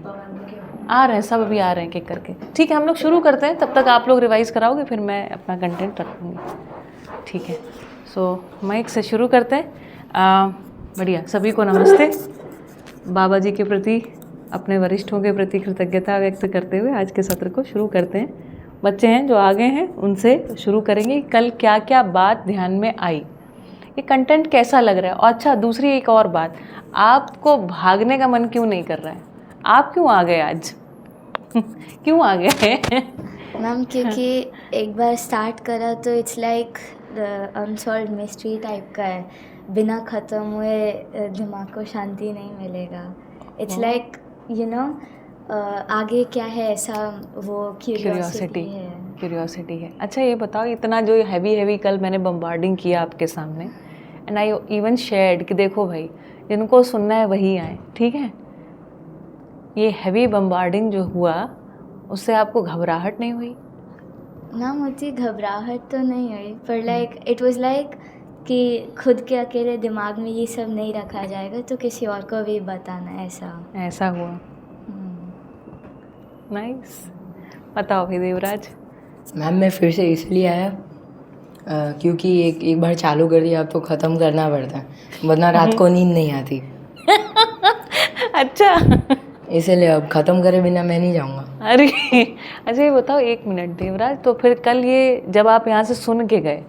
आ रहे हैं, सब अभी आ रहे हैं एक करके। ठीक है, हम लोग शुरू करते हैं, तब तक आप लोग रिवाइज कराओगे, फिर मैं अपना कंटेंट रखूँगी। ठीक है, सो माइक से शुरू करते हैं। बढ़िया, सभी को नमस्ते। बाबा जी के प्रति, अपने वरिष्ठों के प्रति कृतज्ञता व्यक्त करते हुए आज के सत्र को शुरू करते हैं। बच्चे हैं जो आगे हैं उनसे शुरू करेंगे, कल क्या क्या बात ध्यान में आई, ये कंटेंट कैसा लग रहा है। और अच्छा, दूसरी एक और बात, आपको भागने का मन क्यों नहीं कर रहा है? आप क्यों आ गए आज? क्यों आ गए? मैम क्योंकि एक बार स्टार्ट करा तो it's like unsolved mystery type का है, बिना ख़त्म हुए दिमाग को शांति नहीं मिलेगा। इट्स लाइक यू नो आगे क्या है, ऐसा वो क्यूरियोसिटी है। अच्छा ये बताओ, इतना जो हैवी कल मैंने बम्बार्डिंग किया आपके सामने, एंड आई इवन शेयर्ड कि देखो भाई, जिनको सुनना है वही आए, ठीक है। ये हैवी बम्बार्डिंग जो हुआ, उससे आपको घबराहट नहीं हुई? ना, मुझे घबराहट तो नहीं हुई, पर लाइक इट वाज लाइक कि खुद के अकेले दिमाग में ये सब नहीं रखा जाएगा तो किसी और को भी बताना, ऐसा हुआ। नाइस। बताओ भाई देवराज। मैम मैं फिर से इसलिए आया क्योंकि एक बार चालू कर दिया तो ख़त्म करना पड़ता है, वरना रात को नींद नहीं आती। अच्छा, इसलिए अब ख़त्म करे बिना मैं नहीं जाऊँगा। अरे अच्छा ये बताओ, एक मिनट देवराज, तो फिर कल ये जब आप यहाँ से सुन के गए,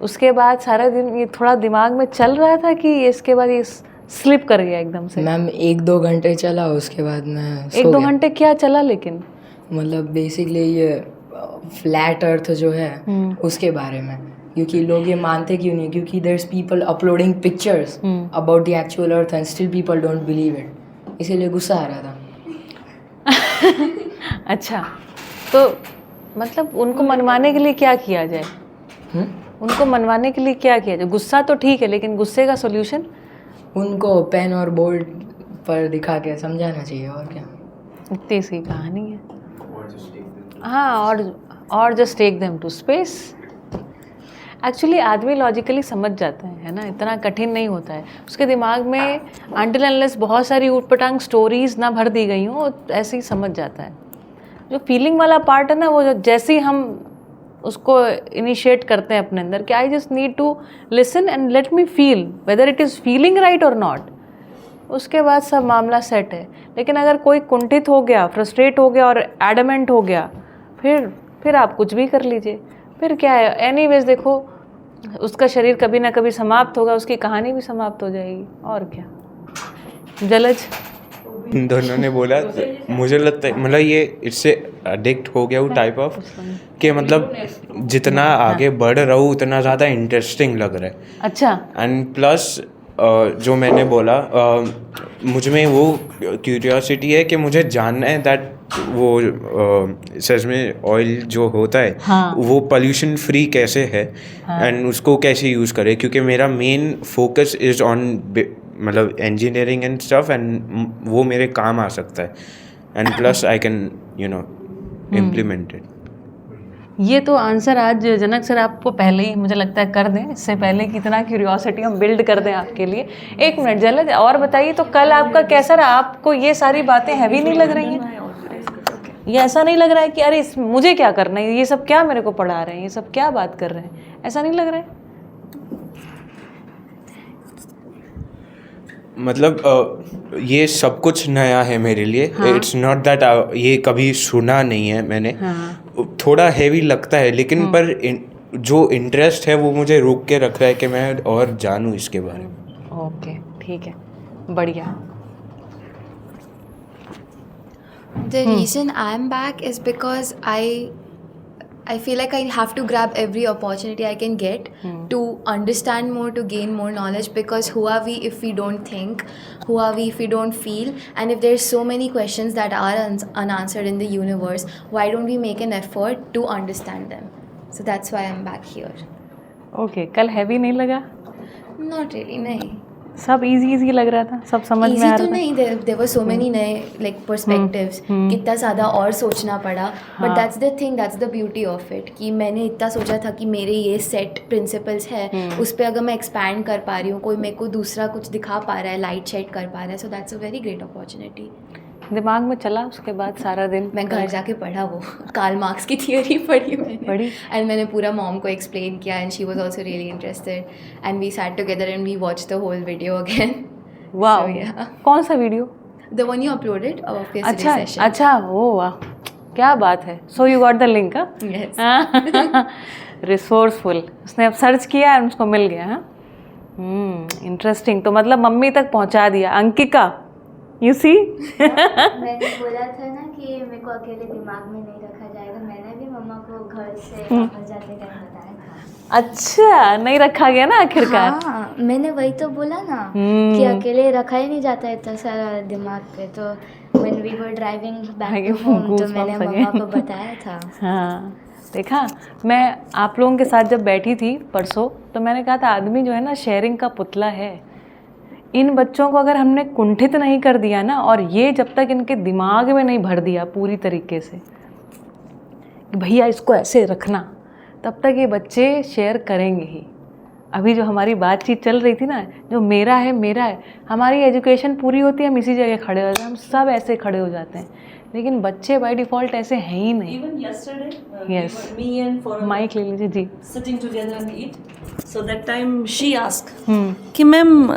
उसके बाद सारा दिन ये थोड़ा दिमाग में चल रहा था कि इसके बाद ये स्लिप कर गया एकदम से? मैम 1-2 घंटे चला, उसके बाद मैं सो 1-2 गया। घंटे क्या चला? लेकिन मतलब बेसिकली ये फ्लैट अर्थ जो है उसके बारे में, क्योंकि लोग ये मानते क्यों नहीं, क्योंकि there is people uploading pictures about the actual earth and still people don't believe it, इसीलिए गुस्सा आ रहा था। अच्छा, तो मतलब उनको मनवाने के लिए क्या किया जाए? उनको मनवाने के लिए क्या किया जाए? गुस्सा तो ठीक है, लेकिन गुस्से का सोल्यूशन? उनको पेन और बोर्ड पर दिखा के समझाना चाहिए, और क्या। इतनी सी कहानी है। हाँ, और just take them to space. Actually आदमी लॉजिकली समझ जाता है ना, इतना कठिन नहीं होता है। उसके दिमाग में अनटिल अनलेस बहुत सारी ऊटपटांग स्टोरीज ना भर दी गई हों, ऐसे ही समझ जाता है। जो फीलिंग वाला पार्ट है ना, वो जैसे ही हम उसको इनिशिएट करते हैं अपने अंदर कि I just need to listen and let me feel whether it is feeling right और नॉट, उसके बाद सब मामला सेट है। लेकिन अगर कोई कुंठित हो गया, फ्रस्ट्रेट हो गया और एडमेंट हो गया, फिर आप कुछ भी कर लीजिए, फिर क्या है। एनीवेज देखो, उसका शरीर कभी ना कभी समाप्त होगा, उसकी कहानी भी समाप्त हो जाएगी, और क्या। जलज दोनों ने बोला, मुझे लगता है मतलब ये इससे एडिक्ट हो गया वो टाइप ऑफ कि मतलब जितना आगे बढ़ रहा हूँ उतना ज़्यादा इंटरेस्टिंग लग रहा है। अच्छा, एंड प्लस जो मैंने बोला, मुझ में वो क्यूरियोसिटी है कि मुझे जानना है दैट वो सेसमे ऑयल जो होता है, हाँ, वो पोल्यूशन फ्री कैसे है, एंड उसको कैसे यूज़ करें, क्योंकि मेरा मेन फोकस इज़ ऑन मतलब इंजीनियरिंग एंड स्टफ, एंड वो मेरे काम आ सकता है, and plus I can implement it. ये तो आंसर आज जनक सर आपको पहले ही मुझे लगता है कर दें, इससे पहले कि इतना क्यूरियोसिटी हम बिल्ड कर दें आपके लिए। एक मिनट जलज, और बताइए, तो कल आपका कैसा रहा? आपको ये सारी बातें हैवी नहीं लग रही हैं? ये ऐसा नहीं लग रहा है कि अरे मुझे क्या करना है, ये सब क्या मेरे को पढ़ा रहे हैं, ये सब क्या बात कर रहे हैं, ऐसा नहीं लग रहा है? मतलब ये सब कुछ नया है मेरे लिए। इट्स नॉट दैट ये कभी सुना नहीं है मैंने। थोड़ा हैवी लगता है, लेकिन पर जो इंटरेस्ट है वो मुझे रोक के रख रहा है कि मैं और जानूँ इसके बारे में। ओके, ठीक है, बढ़िया। The reason I am back is because I feel like I have to grab every opportunity I can get to understand more, to gain more knowledge, because who are we if we don't think? Who are we if we don't feel? And if there's so many questions that are unanswered in the universe, why don't we make an effort to understand them? So that's why I'm back here. Okay, कल heavy नहीं लगा? Not really, नहीं. सब easy लग रहा था, सब समझ में आ रहा था? तो नहीं, there were so many नए like perspectives, कितना ज़्यादा और सोचना पड़ा, but that's the thing, that's the beauty of it, कि मैंने इतना सोचा था कि मेरे ये सेट प्रिंसिपल्स है, उस पर अगर मैं एक्सपैंड कर पा रही हूँ, कोई मेरे को दूसरा कुछ दिखा पा रहा है, लाइट शेड कर पा रहा है, so that's a very great opportunity. दिमाग में चला उसके बाद सारा दिन? मैं घर जाके पढ़ा वो कार्ल मार्क्स की थियोरी पढ़ी मैंने पढ़ी? एंड मैंने पूरा मॉम को एक्सप्लेन किया and she was also really interested and we sat together and we watch the whole video again. वाह. कौन सा video? The one you uploaded of your अच्छा सेशन. अच्छा, ओ वाह, क्या बात है. So you got the link? Yes. Resourceful. उसने अब सर्च किया और उसको मिल गया. हाँ, इंटरेस्टिंग. तो मतलब मम्मी तक पहुंचा दिया. Ankika, you see. मैंने बोला था ना कि मेरे को अकेले दिमाग में नहीं रखा जाएगा. मैंने भी मम्मा को घर से वापस जाते टाइम बताया था. अच्छा, नहीं रखा गया ना आखिरकार. हाँ, मैंने वही तो बोला ना कि अकेले रखा ही नहीं जाता इतना सारा दिमाग पे. तो when we were driving back to home तो मैंने मम्मा को बताया था. हाँ, देखा. मैं आप लोगों के साथ जब बैठी थी परसों तो मैंने कहा था आदमी जो है ना शेयरिंग का पुतला है. इन बच्चों को अगर हमने कुंठित नहीं कर दिया ना, और ये जब तक इनके दिमाग में नहीं भर दिया पूरी तरीके से कि भैया इसको ऐसे रखना, तब तक ये बच्चे शेयर करेंगे ही. अभी जो हमारी बातचीत चल रही थी ना, जो मेरा है मेरा है, हमारी एजुकेशन पूरी होती है हम इसी जगह खड़े हो जाते हैं, हम सब ऐसे खड़े हो जाते हैं. लेकिन बच्चे बाय डिफ़ॉल्ट ऐसे हैं ही नहीं. Even yesterday, Yes. me and for mic ले लीजिए जी. sitting together and eat. So that time she asked कि मैम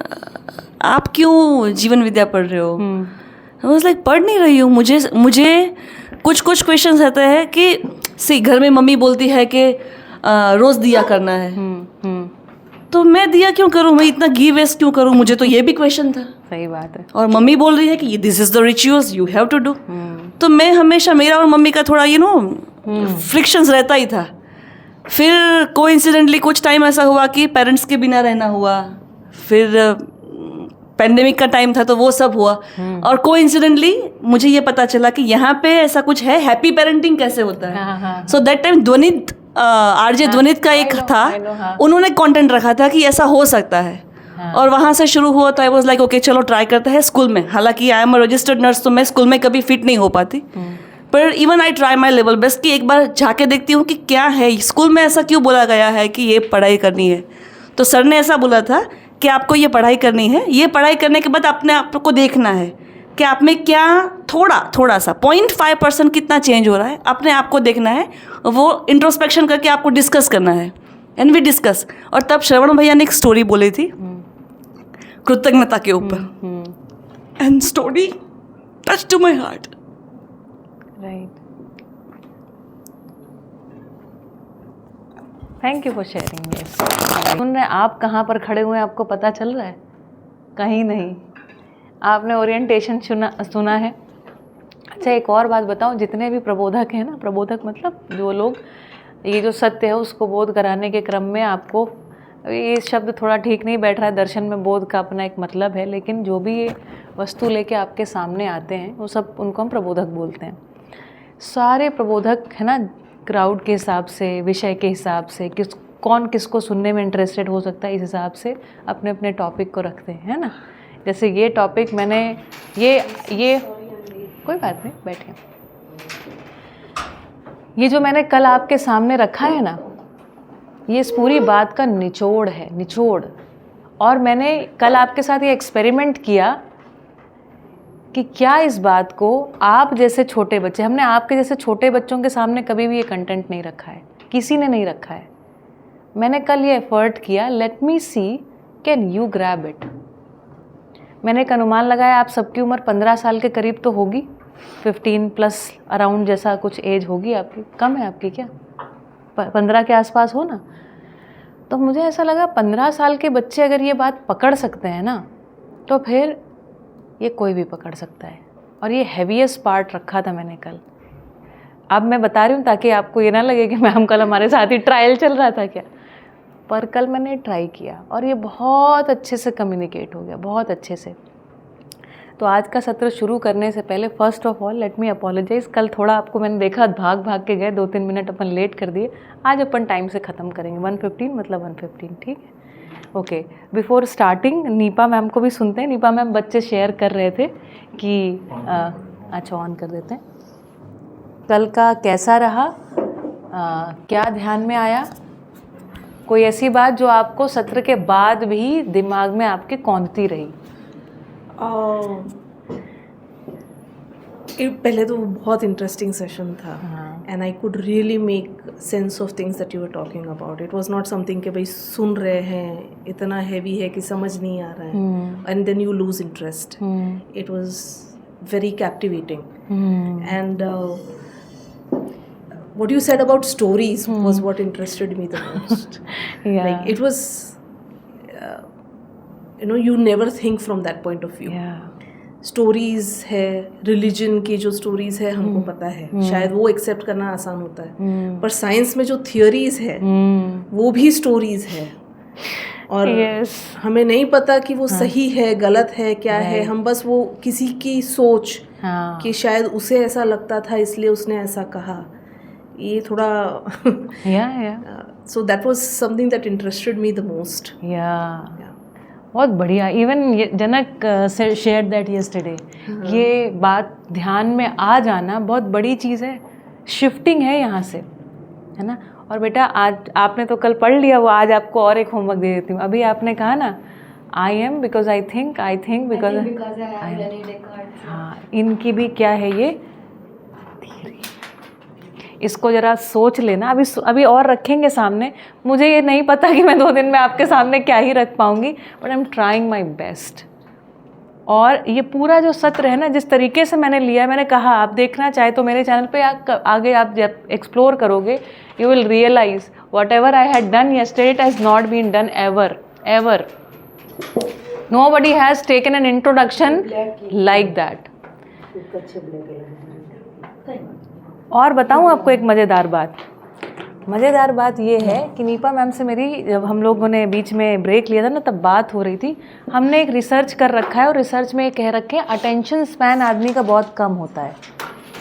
आप क्यों जीवन विद्या पढ़ रहे हो? I was like पढ़ नहीं रही हूँ. मुझे कुछ क्वेश्चंस रहते हैं कि घर में मम्मी बोलती है कि रोज़ दिया करना है. तो मैं दिया क्यों करूँ? मैं इतना घी वेस्ट क्यों करूँ? मुझे तो ये भी क्वेश्चन था. सही बात है. और मम्मी बोल रही है कि this is the rituals you have to do. तो मैं हमेशा, मेरा और मम्मी का थोड़ा फ्रिक्शंस रहता ही था. फिर कोइंसिडेंटली कुछ टाइम ऐसा हुआ कि पेरेंट्स के बिना रहना हुआ. फिर पेंडेमिक का टाइम था तो वो सब हुआ. और कोइंसिडेंटली मुझे ये पता चला कि यहाँ पे ऐसा कुछ है, हैप्पी पेरेंटिंग कैसे होता है. सो दैट टाइम ध्वनित आरजे ध्वनित का एक था, उन्होंने कंटेंट रखा था कि ऐसा हो सकता है. और वहाँ से शुरू हुआ. तो आई वाज लाइक ओके चलो ट्राई करते हैं स्कूल में. हालांकि I am a registered nurse तो मैं स्कूल में कभी फिट नहीं हो पाती. पर even I try my level best कि एक बार जाके देखती हूँ कि क्या है स्कूल में, ऐसा क्यों बोला गया है कि ये पढ़ाई करनी है. तो सर ने ऐसा बोला था कि आपको ये पढ़ाई करनी है. ये पढ़ाई करने के बाद अपने आप को देखना है कि आप में क्या थोड़ा सा 0.5% कितना चेंज हो रहा है. अपने आप को देखना है, वो इंट्रोस्पेक्शन करके आपको डिस्कस करना है. And we discuss. और तब श्रवण भैया ने एक स्टोरी बोली थी कृतज्ञता के ऊपर. And story touch to my heart. Right. Thank you for sharing. Yes. सुन रहे, आप कहाँ पर खड़े हुए हैं आपको पता चल रहा है? कहीं नहीं. आपने ओरिएंटेशन सुना है. अच्छा, एक और बात बताऊं, जितने भी प्रबोधक हैं ना, प्रबोधक मतलब जो लोग ये जो सत्य है उसको बोध कराने के क्रम में, आपको ये शब्द थोड़ा ठीक नहीं बैठ रहा है, दर्शन में बोध का अपना एक मतलब है, लेकिन जो भी ये वस्तु लेके आपके सामने आते हैं वो सब, उनको हम प्रबोधक बोलते हैं. सारे प्रबोधक है ना, क्राउड के हिसाब से, विषय के हिसाब से, कौन किसको सुनने में इंटरेस्टेड हो सकता है, इस हिसाब से अपने अपने टॉपिक को रखते हैं, है ना. जैसे ये टॉपिक मैंने ये कोई बात नहीं, बैठिए. ये जो मैंने कल आपके सामने रखा है ना, ये इस पूरी बात का निचोड़ है, निचोड़. और मैंने कल आपके साथ ये एक्सपेरिमेंट किया कि क्या इस बात को आप जैसे छोटे बच्चे, हमने आपके जैसे छोटे बच्चों के सामने कभी भी ये कंटेंट नहीं रखा है, किसी ने नहीं रखा है. मैंने कल ये एफर्ट किया, let me see can you grab it. मैंने एक अनुमान लगाया, आप सबकी उम्र 15 साल के करीब तो होगी, 15+ अराउंड जैसा कुछ एज होगी आपकी. कम है आपकी क्या? 15 के आसपास हो ना. तो मुझे ऐसा लगा 15 साल के बच्चे अगर ये बात पकड़ सकते हैं ना, तो फिर ये कोई भी पकड़ सकता है. और ये हैवीएस्ट पार्ट रखा था मैंने कल. अब मैं बता रही हूँ ताकि आपको ये ना लगे कि मैम कल हमारे साथ ही ट्रायल चल रहा था क्या. पर कल मैंने ट्राई किया और ये बहुत अच्छे से कम्युनिकेट हो गया, बहुत अच्छे से. तो आज का सत्र शुरू करने से पहले first of all let me apologise. कल थोड़ा आपको मैंने देखा भाग के गए, 2-3 मिनट अपन लेट कर दिए. आज अपन टाइम से ख़त्म करेंगे. 1:15 मतलब 1:15, ठीक है. Okay. Before starting Nipah ma'am को भी सुनते हैं. नीपा मैम बच्चे शेयर कर रहे थे कि अच्छा ऑन कर देते हैं. कल का कैसा रहा, क्या ध्यान में आया, कोई ऐसी बात जो आपको सत्र के बाद भी दिमाग में आपके कौंधती रही. पहले तो वो बहुत इंटरेस्टिंग सेशन था and I could really make sense of things that you are talking about. It was not something कि भाई सुन रहे हैं, इतना हैवी है कि समझ नहीं आ रहा है and then you lose interest. It was very captivating. And what you said about stories was what interested me the most. Yeah. Like it was, you never think from that point of view. Yeah. Stories है, religion की जो stories है हमको पता है, शायद वो accept करना आसान होता है, पर साइंस में जो थियोरीज है वो भी स्टोरीज है और हमें नहीं पता कि वो सही है गलत है क्या है. हम बस वो किसी की सोच कि शायद उसे ऐसा लगता था इसलिए उसने ऐसा कहा, ये थोड़ा so that was something that interested me the most. बहुत बढ़िया. Even Janak share that yesterday. ये बात ध्यान में आ जाना बहुत बड़ी चीज़ है. शिफ्टिंग है यहाँ से, है ना. और बेटा आज आपने तो कल पढ़ लिया वो, आज आपको और एक होमवर्क दे देती हूँ. अभी आपने कहा ना I am because I think because हाँ, इनकी भी क्या है ये, इसको ज़रा सोच लेना. अभी और रखेंगे सामने. मुझे ये नहीं पता कि मैं 2 दिन में आपके सामने क्या ही रख पाऊँगी, but I am trying my best. और ये पूरा जो सत्र है ना, जिस तरीके से मैंने लिया, मैंने कहा आप देखना चाहे तो मेरे चैनल पे आगे आप जब एक्सप्लोर करोगे you will realize whatever I had done yesterday it has not been done ever. Nobody has taken an introduction like that. और बताऊँ आपको एक मज़ेदार बात ये है कि नीपा मैम से मेरी जब हम लोगों ने बीच में ब्रेक लिया था ना, तब बात हो रही थी. हमने एक रिसर्च कर रखा है और रिसर्च में ये कह रखे हैं अटेंशन स्पैन आदमी का बहुत कम होता है.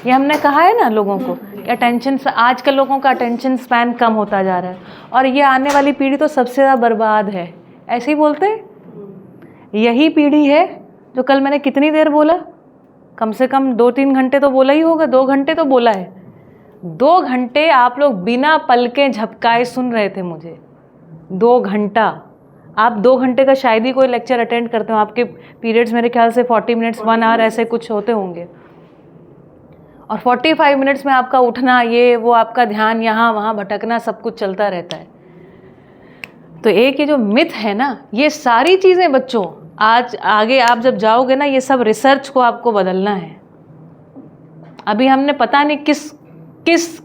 ये हमने कहा है ना लोगों को कि आजकल लोगों का अटेंशन स्पैन कम होता जा रहा है और ये आने वाली पीढ़ी तो सबसे ज़्यादा बर्बाद है. ऐसे ही बोलते हैं. यही पीढ़ी है जो कल मैंने कितनी देर बोला, कम से कम 2-3 घंटे तो बोला ही होगा. 2 घंटे तो बोला है. 2 घंटे आप लोग बिना पलकें झपकाए सुन रहे थे मुझे. 2 घंटा. आप 2 घंटे का शायद ही कोई लेक्चर अटेंड करते हो. आपके पीरियड्स मेरे ख्याल से 40 मिनट्स 1 आवर ऐसे कुछ होते होंगे. और 45 मिनट्स में आपका उठना, ये वो, आपका ध्यान यहाँ वहाँ भटकना, सब कुछ चलता रहता है. तो एक ये जो मिथ है ना, ये सारी चीज़ें बच्चों आज आगे आप जब जाओगे ना, ये सब रिसर्च को आपको बदलना है. अभी हमने पता नहीं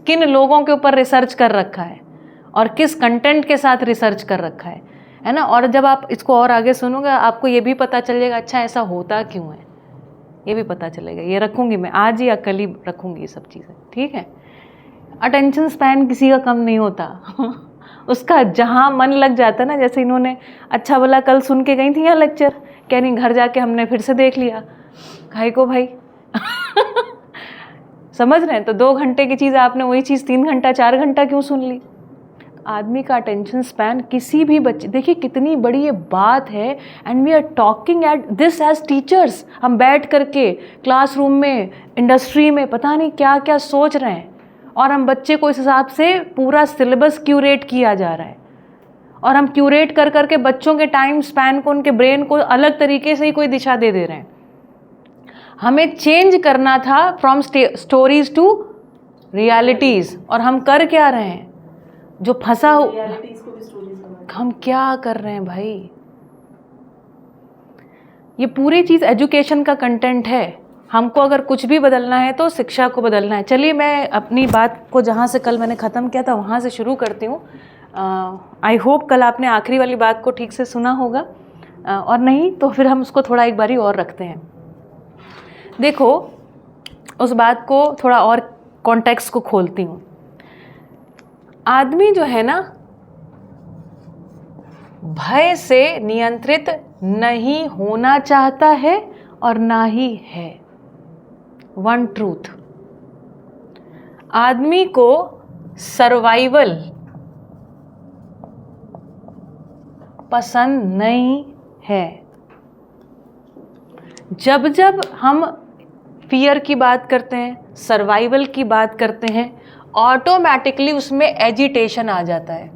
किन लोगों के ऊपर रिसर्च कर रखा है और किस कंटेंट के साथ रिसर्च कर रखा है ना. और जब आप इसको और आगे सुनोगे आपको ये भी पता चलेगा अच्छा ऐसा होता क्यों है, ये भी पता चलेगा. ये रखूँगी मैं आज ही या कल ही रखूँगी ये सब चीज़ें, ठीक है. अटेंशन स्पैन किसी का कम नहीं होता. उसका जहाँ मन लग जाता है ना, जैसे इन्होंने अच्छा भला कल सुन के गई थी यहाँ लेक्चर, कह रही घर जाके हमने फिर से देख लिया. काहे को भाई समझ रहे हैं. तो 2 घंटे की चीज़ आपने वही चीज़ 3 घंटा 4 घंटा क्यों सुन ली. आदमी का अटेंशन स्पैन किसी भी बच्चे, देखिए कितनी बड़ी ये बात है. And we are talking at this as teachers. हम बैठ करके क्लासरूम में, इंडस्ट्री में पता नहीं क्या क्या सोच रहे हैं और हम बच्चे को इस हिसाब से पूरा सिलेबस क्यूरेट किया जा रहा है. और हम क्यूरेट कर करके बच्चों के टाइम स्पैन को, उनके ब्रेन को अलग तरीके से ही कोई दिशा दे रहे हैं. हमें चेंज करना था फ्रॉम स्टोरीज टू रियलिटीज़. और हम कर क्या रहे हैं, जो फंसा हो हम क्या कर रहे हैं भाई. ये पूरी चीज़ एजुकेशन का कंटेंट है. हमको अगर कुछ भी बदलना है तो शिक्षा को बदलना है. चलिए मैं अपनी बात को जहाँ से कल मैंने ख़त्म किया था वहाँ से शुरू करती हूँ. आई होप कल आपने आखिरी वाली बात को ठीक से सुना होगा, और नहीं तो फिर हम उसको थोड़ा एक बारी और रखते हैं. देखो उस बात को थोड़ा और कॉन्टेक्स्ट को खोलती हूँ. आदमी जो है ना, भय से नियंत्रित नहीं होना चाहता है और ना ही है. One truth. आदमी को सर्वाइवल पसंद नहीं है. जब जब हम फियर की बात करते हैं, सर्वाइवल की बात करते हैं, ऑटोमेटिकली उसमें एजिटेशन आ जाता है.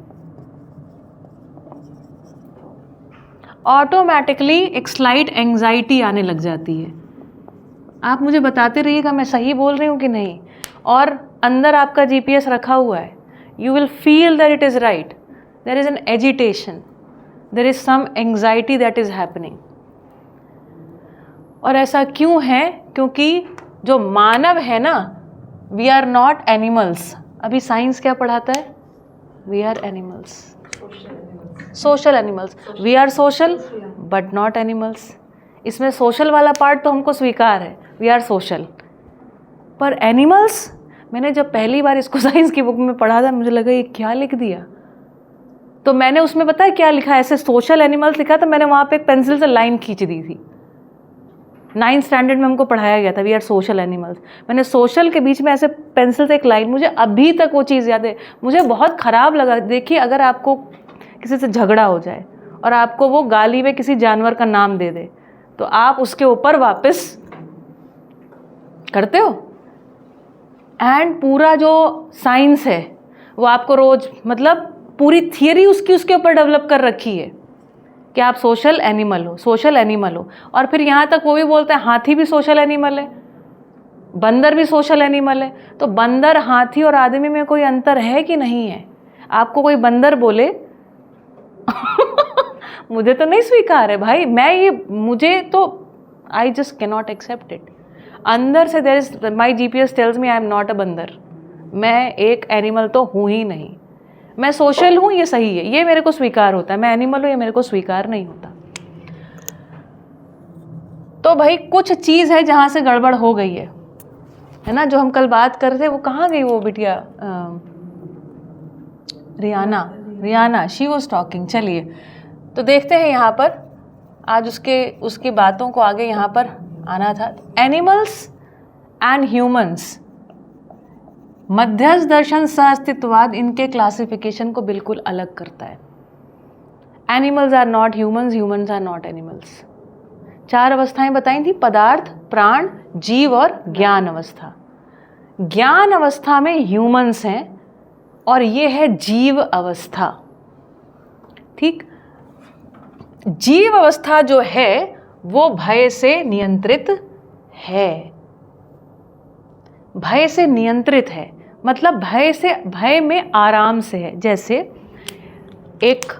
ऑटोमेटिकली एक स्लाइट एंजाइटी आने लग जाती है. आप मुझे बताते रहिएगा मैं सही बोल रही हूँ कि नहीं, और अंदर आपका GPS रखा हुआ है, you will feel that it is right. There is an agitation, there is some anxiety that is happening. और ऐसा क्यों है? क्योंकि जो मानव है ना, वी आर नॉट एनिमल्स. अभी साइंस क्या पढ़ाता है? We are animals, social animals. We are social but not animals. इसमें सोशल वाला पार्ट तो हमको स्वीकार है, वी आर सोशल. पर एनिमल्स, मैंने जब पहली बार इसको साइंस की बुक में पढ़ा था, मुझे लगा ये क्या लिख दिया. तो मैंने उसमें पता है क्या लिखा, ऐसे सोशल एनिमल्स लिखा था. मैंने वहाँ पे एक पेंसिल से लाइन खींच दी थी. 9th स्टैंडर्ड में हमको पढ़ाया गया था वी आर सोशल एनिमल्स. मैंने सोशल के बीच में ऐसे पेंसिल से एक लाइन, मुझे अभी तक वो चीज़ याद है. मुझे बहुत ख़राब लगा. देखिए, अगर आपको किसी से झगड़ा हो जाए और आपको वो गाली में किसी जानवर का नाम दे दे, तो आप उसके ऊपर वापस करते हो. एंड पूरा जो साइंस है वो आपको रोज, मतलब पूरी थियरी उसके ऊपर डेवलप कर रखी है कि आप सोशल एनिमल हो, सोशल एनिमल हो. और फिर यहाँ तक वो भी बोलते हैं हाथी भी सोशल एनिमल है, बंदर भी सोशल एनिमल है. तो बंदर, हाथी और आदमी में कोई अंतर है कि नहीं है? आपको कोई बंदर बोले मुझे तो नहीं स्वीकार है भाई. मुझे तो I just can not accept it. अंदर से there is, my GPS tells me I am not a बंदर. मैं एक एनिमल तो हूँ ही नहीं. मैं सोशल हूँ, ये सही है, ये मेरे को स्वीकार होता है. मैं एनिमल हूँ, ये मेरे को स्वीकार नहीं होता. तो भाई कुछ चीज़ है जहाँ से गड़बड़ हो गई है ना. जो हम कल बात कर रहे थे, वो कहाँ गई वो बिटिया? Riyana, she was talking. चलिए तो देखते हैं यहाँ पर आज उसकी बातों को आगे यहाँ पर आना था. एनिमल्स एंड ह्यूमंस, मध्यस्थ दर्शन सहअस्तित्ववाद इनके क्लासिफिकेशन को बिल्कुल अलग करता है. Animals are not humans, humans are not animals. 4 अवस्थाएं बताई थी, पदार्थ, प्राण, जीव और ज्ञान अवस्था. ज्ञान अवस्था में ह्यूमंस हैं और ये है जीव अवस्था. ठीक, जीव अवस्था जो है वो भय से नियंत्रित है. भय से नियंत्रित है मतलब भय में आराम से है. जैसे एक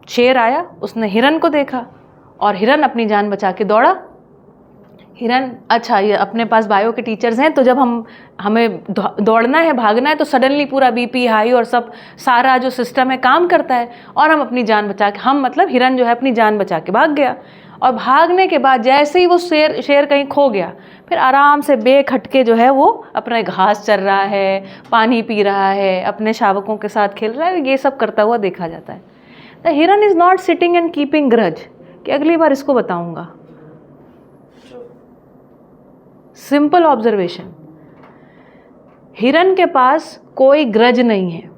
शेर आया, उसने हिरन को देखा और हिरन अपनी जान बचा के दौड़ा. हिरन, अच्छा ये अपने पास बायो के टीचर्स हैं, तो जब हमें दौड़ना है, भागना है, तो सडनली पूरा BP हाई और सब सारा जो सिस्टम है काम करता है और हम अपनी जान बचा के, हम मतलब हिरन जो है अपनी जान बचा के भाग गया. और भागने के बाद जैसे ही वो शेर कहीं खो गया, फिर आराम से बेखटके जो है वो अपने घास चर रहा है, पानी पी रहा है, अपने शावकों के साथ खेल रहा है. ये सब करता हुआ देखा जाता है. द हिरन is not sitting and keeping grudge कि अगली बार इसको बताऊंगा. सिंपल ऑब्जर्वेशन, हिरन के पास कोई ग्रज नहीं है.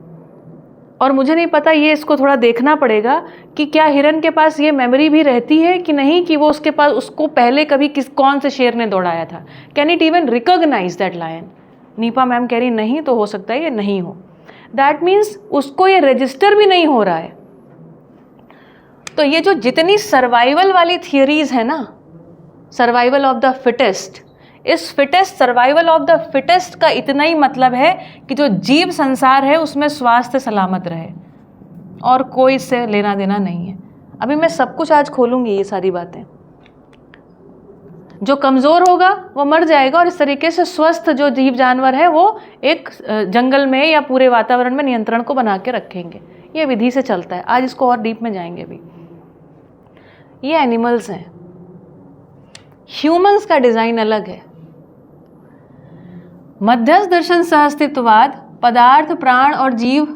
और मुझे नहीं पता, ये इसको थोड़ा देखना पड़ेगा कि क्या हिरन के पास ये मेमोरी भी रहती है कि नहीं, कि वो उसको पहले कभी कौन से शेर ने दौड़ाया था. Can it even recognize that lion? Neepa ma'am कह रही नहीं, तो हो सकता है ये नहीं हो. दैट मीन्स उसको ये रजिस्टर भी नहीं हो रहा है. तो ये जो जितनी सर्वाइवल वाली थियरीज है ना, सर्वाइवल ऑफ द फिटेस्ट, इस fittest, survival of the fittest का इतना ही मतलब है कि जो जीव संसार है उसमें स्वास्थ्य सलामत रहे, और कोई इससे लेना देना नहीं है. अभी मैं सब कुछ आज खोलूंगी ये सारी बातें. जो कमज़ोर होगा वो मर जाएगा, और इस तरीके से स्वस्थ जो जीव जानवर है वो एक जंगल में या पूरे वातावरण में नियंत्रण को बना के रखेंगे. ये विधि से चलता है. आज इसको और डीप में जाएंगे भी. ये एनिमल्स हैं. ह्यूमंस का डिज़ाइन अलग है. मध्यस्थ दर्शन सहअस्तित्ववाद, पदार्थ, प्राण और जीव,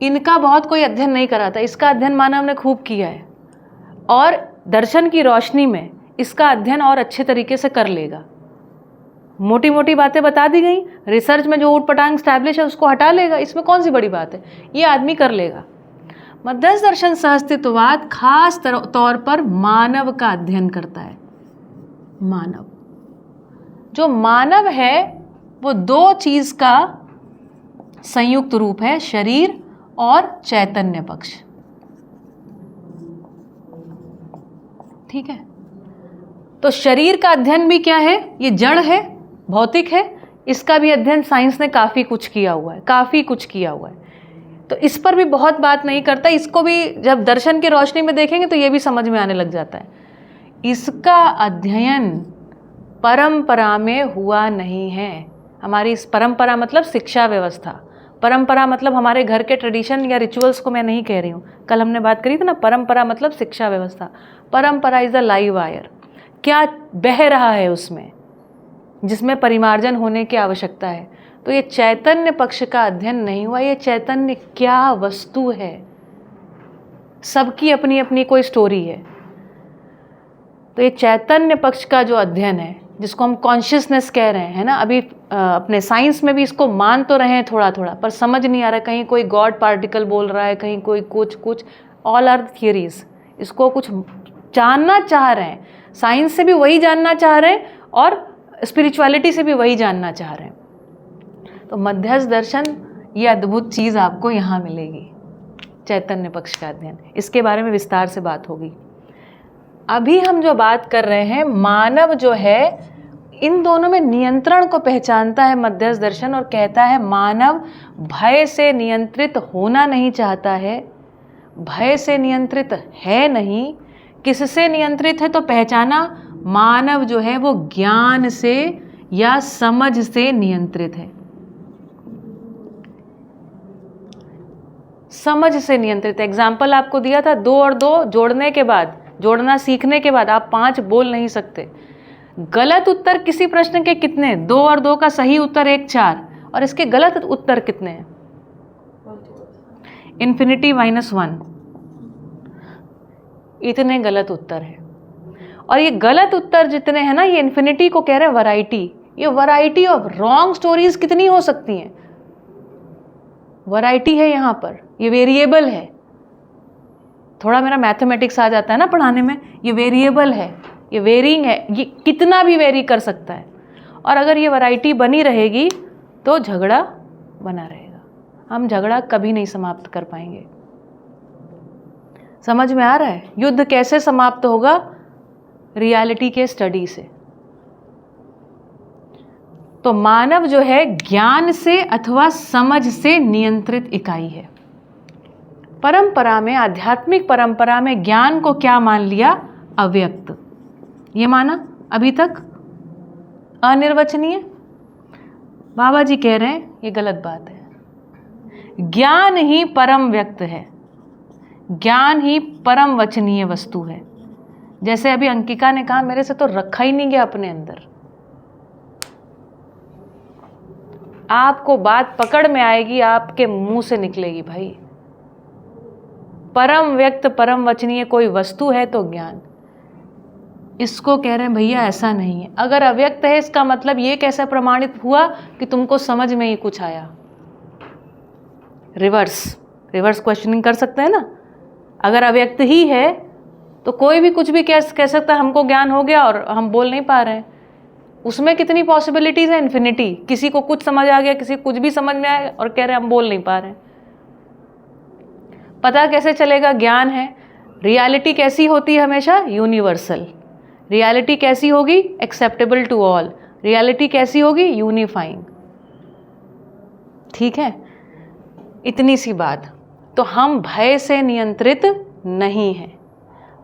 इनका बहुत कोई अध्ययन नहीं करा था. इसका अध्ययन मानव ने खूब किया है, और दर्शन की रोशनी में इसका अध्ययन और अच्छे तरीके से कर लेगा. मोटी मोटी बातें बता दी गई, रिसर्च में जो ऊटपटांग स्टैब्लिश है उसको हटा लेगा. इसमें कौन सी बड़ी बात है, ये आदमी कर लेगा. मध्यस्थ दर्शन सहअस्तित्ववाद खास तौर पर मानव का अध्ययन करता है. मानव, जो मानव है वो 2 चीज़ का संयुक्त रूप है, शरीर और चैतन्य पक्ष. ठीक है. तो शरीर का अध्ययन भी क्या है, ये जड़ है, भौतिक है, इसका भी अध्ययन साइंस ने काफ़ी कुछ किया हुआ है, काफ़ी कुछ किया हुआ है। तो इस पर भी बहुत बात नहीं करता, इसको भी जब दर्शन की रोशनी में देखेंगे तो ये भी समझ में आने लग जाता है। इसका अध्ययन परंपरा में हुआ नहीं है। हमारी इस परंपरा मतलब शिक्षा व्यवस्था, परंपरा मतलब हमारे घर के ट्रेडिशन या रिचुअल्स को मैं नहीं कह रही हूँ। कल हमने बात करी थी ना, परंपरा मतलब शिक्षा व्यवस्था। परंपरा इज़ अ लाइव वायर, क्या बह रहा है उसमें, जिसमें परिमार्जन होने की आवश्यकता है। तो ये चैतन्य पक्ष का अध्ययन नहीं हुआ। ये चैतन्य क्या वस्तु है, सबकी अपनी अपनी कोई स्टोरी है। तो ये चैतन्य पक्ष का जो अध्ययन है, जिसको हम कॉन्शियसनेस कह रहे हैं ना, अभी अपने साइंस में भी इसको मान तो रहे हैं थोड़ा थोड़ा, पर समझ नहीं आ रहा, कहीं कोई गॉड पार्टिकल बोल रहा है, कहीं कोई कुछ ऑल आर थियरीज। इसको कुछ जानना चाह रहे हैं, साइंस से भी वही जानना चाह रहे हैं और स्पिरिचुअलिटी से भी वही जानना चाह रहे हैं। तो मध्यस्थ दर्शन, ये अद्भुत चीज़ आपको यहाँ मिलेगी, चैतन्य पक्ष का अध्ययन। इसके बारे में विस्तार से बात होगी। अभी हम जो बात कर रहे हैं, मानव जो है इन दोनों में नियंत्रण को पहचानता है मध्यस्थ दर्शन, और कहता है मानव भय से नियंत्रित होना नहीं चाहता है, भय से नियंत्रित है नहीं। किससे नियंत्रित है तो पहचाना, मानव जो है वो ज्ञान से या समझ से नियंत्रित है, समझ से नियंत्रित। एग्जाम्पल आपको दिया था, 2 और 2 जोड़ने के बाद, जोड़ना सीखने के बाद आप 5 बोल नहीं सकते। गलत उत्तर किसी प्रश्न के कितने, 2 और 2 का सही उत्तर 1 4, और इसके गलत उत्तर कितने हैं, इन्फिनिटी -1, इतने गलत उत्तर है। और ये गलत उत्तर जितने हैं ना, ये इन्फिनिटी को कह रहे हैं वैरायटी। ये वैरायटी ऑफ रॉन्ग स्टोरीज कितनी हो सकती हैं, वैरायटी है यहाँ पर, ये वेरिएबल है। थोड़ा मेरा मैथमेटिक्स आ जाता है ना पढ़ाने में, ये वेरिएबल है, ये वेरिंग है, ये कितना भी वेरी कर सकता है। और अगर ये वैरायटी बनी रहेगी तो झगड़ा बना रहेगा, हम झगड़ा कभी नहीं समाप्त कर पाएंगे। समझ में आ रहा है? युद्ध कैसे समाप्त होगा, रियलिटी के स्टडी से। तो मानव जो है ज्ञान से अथवा समझ से नियंत्रित इकाई है। परंपरा में, आध्यात्मिक परंपरा में ज्ञान को क्या मान लिया, अव्यक्त, ये माना अभी तक, अनिर्वचनीय। बाबा जी कह रहे हैं ये गलत बात है। ज्ञान ही परम व्यक्त है, ज्ञान ही परम वचनीय वस्तु है। जैसे अभी अंकिका ने कहा, मेरे से तो रखा ही नहीं गया अपने अंदर। आपको बात पकड़ में आएगी, आपके मुंह से निकलेगी भाई। परम व्यक्त, परम वचनीय कोई वस्तु है तो ज्ञान। इसको कह रहे हैं भैया ऐसा नहीं है। अगर अव्यक्त है, इसका मतलब ये कैसे प्रमाणित हुआ कि तुमको समझ में ही कुछ आया। रिवर्स क्वेश्चनिंग कर सकते हैं ना। अगर अव्यक्त ही है तो कोई भी कुछ भी कह सकता है, हमको ज्ञान हो गया और हम बोल नहीं पा रहे हैं। उसमें कितनी पॉसिबिलिटीज है, इन्फिनिटी। किसी को कुछ समझ आ गया, किसी को कुछ भी समझ में आया और कह रहे हैं हम बोल नहीं पा रहे हैं। पता कैसे चलेगा, ज्ञान है। रियलिटी कैसी होती है हमेशा, यूनिवर्सल। रियलिटी कैसी होगी, एक्सेप्टेबल टू ऑल। रियलिटी कैसी होगी, यूनिफाइंग। ठीक है, इतनी सी बात। तो हम भय से नियंत्रित नहीं हैं।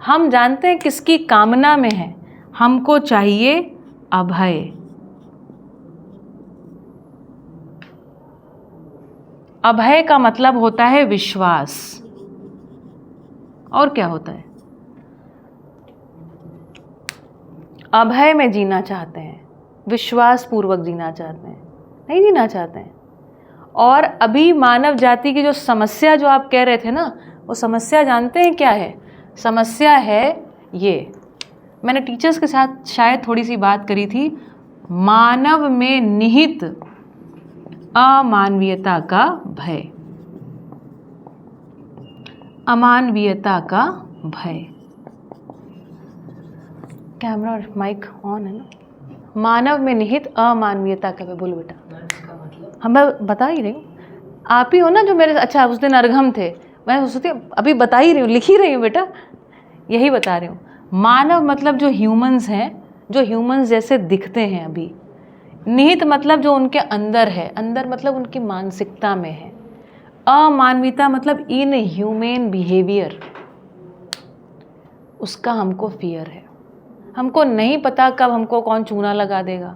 हम जानते हैं किसकी कामना में है, हमको चाहिए अभय। अभय का मतलब होता है विश्वास। और क्या होता है, अभय में जीना चाहते हैं, विश्वास पूर्वक जीना चाहते हैं, नहीं जीना चाहते हैं। और अभी मानव जाति की जो समस्या जो आप कह रहे थे ना, वो समस्या जानते हैं क्या है? समस्या है ये, मैंने टीचर्स के साथ शायद थोड़ी सी बात करी थी, मानव में निहित अमानवीयता का भय। अमानवीयता का भय। कैमरा और माइक ऑन है ना। मानव में निहित अमानवीयता का भय। बोलो बेटा। हम बता ही रही हूँ, आप ही हो ना जो मेरे, अच्छा उस दिन अर्घम थे, मैं सोचती अभी बता ही रही हूँ, लिख ही रही हूँ बेटा, यही बता रही हूँ। मानव मतलब जो ह्यूमंस हैं जो ह्यूमंस जैसे दिखते हैं अभी। निहित मतलब जो उनके अंदर है, अंदर मतलब उनकी मानसिकता में है। अमानवीयता मतलब इन ह्यूमन बिहेवियर, उसका हमको फियर है। हमको नहीं पता कब हमको कौन चूना लगा देगा,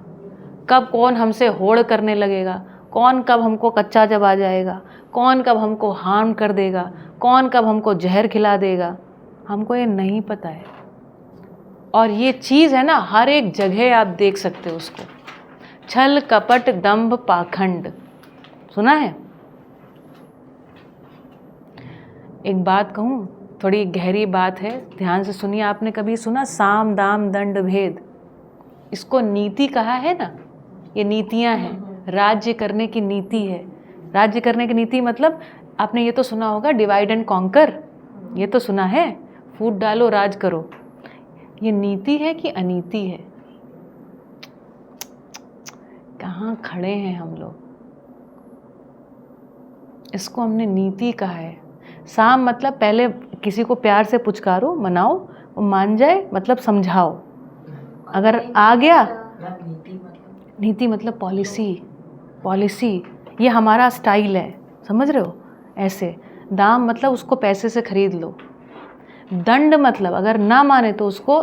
कब कौन हमसे होड़ करने लगेगा, कौन कब हमको कच्चा चबा जाएगा, कौन कब हमको हार्म कर देगा, कौन कब हमको जहर खिला देगा, हमको ये नहीं पता है। और ये चीज़ है ना, हर एक जगह आप देख सकते हो उसको। छल कपट दंभ पाखंड, सुना है? एक बात कहूँ, थोड़ी गहरी बात है, ध्यान से सुनिए। आपने कभी सुना साम दाम दंड भेद? इसको नीति कहा है ना, ये नीतियाँ हैं, राज्य करने की नीति है। राज्य करने की नीति मतलब आपने ये तो सुना होगा, डिवाइड एंड कॉन्कर, ये तो सुना है, फूट डालो राज करो। ये नीति है कि अनीति है? कहाँ खड़े हैं हम लोग? इसको हमने नीति कहा है। साम मतलब पहले किसी को प्यार से पुचकारो, मनाओ, वो मान जाए, मतलब समझाओ। अगर आ गया, नीति मतलब पॉलिसी, पॉलिसी, ये हमारा स्टाइल है, समझ रहे हो? ऐसे। दाम मतलब उसको पैसे से खरीद लो। दंड मतलब अगर ना माने तो उसको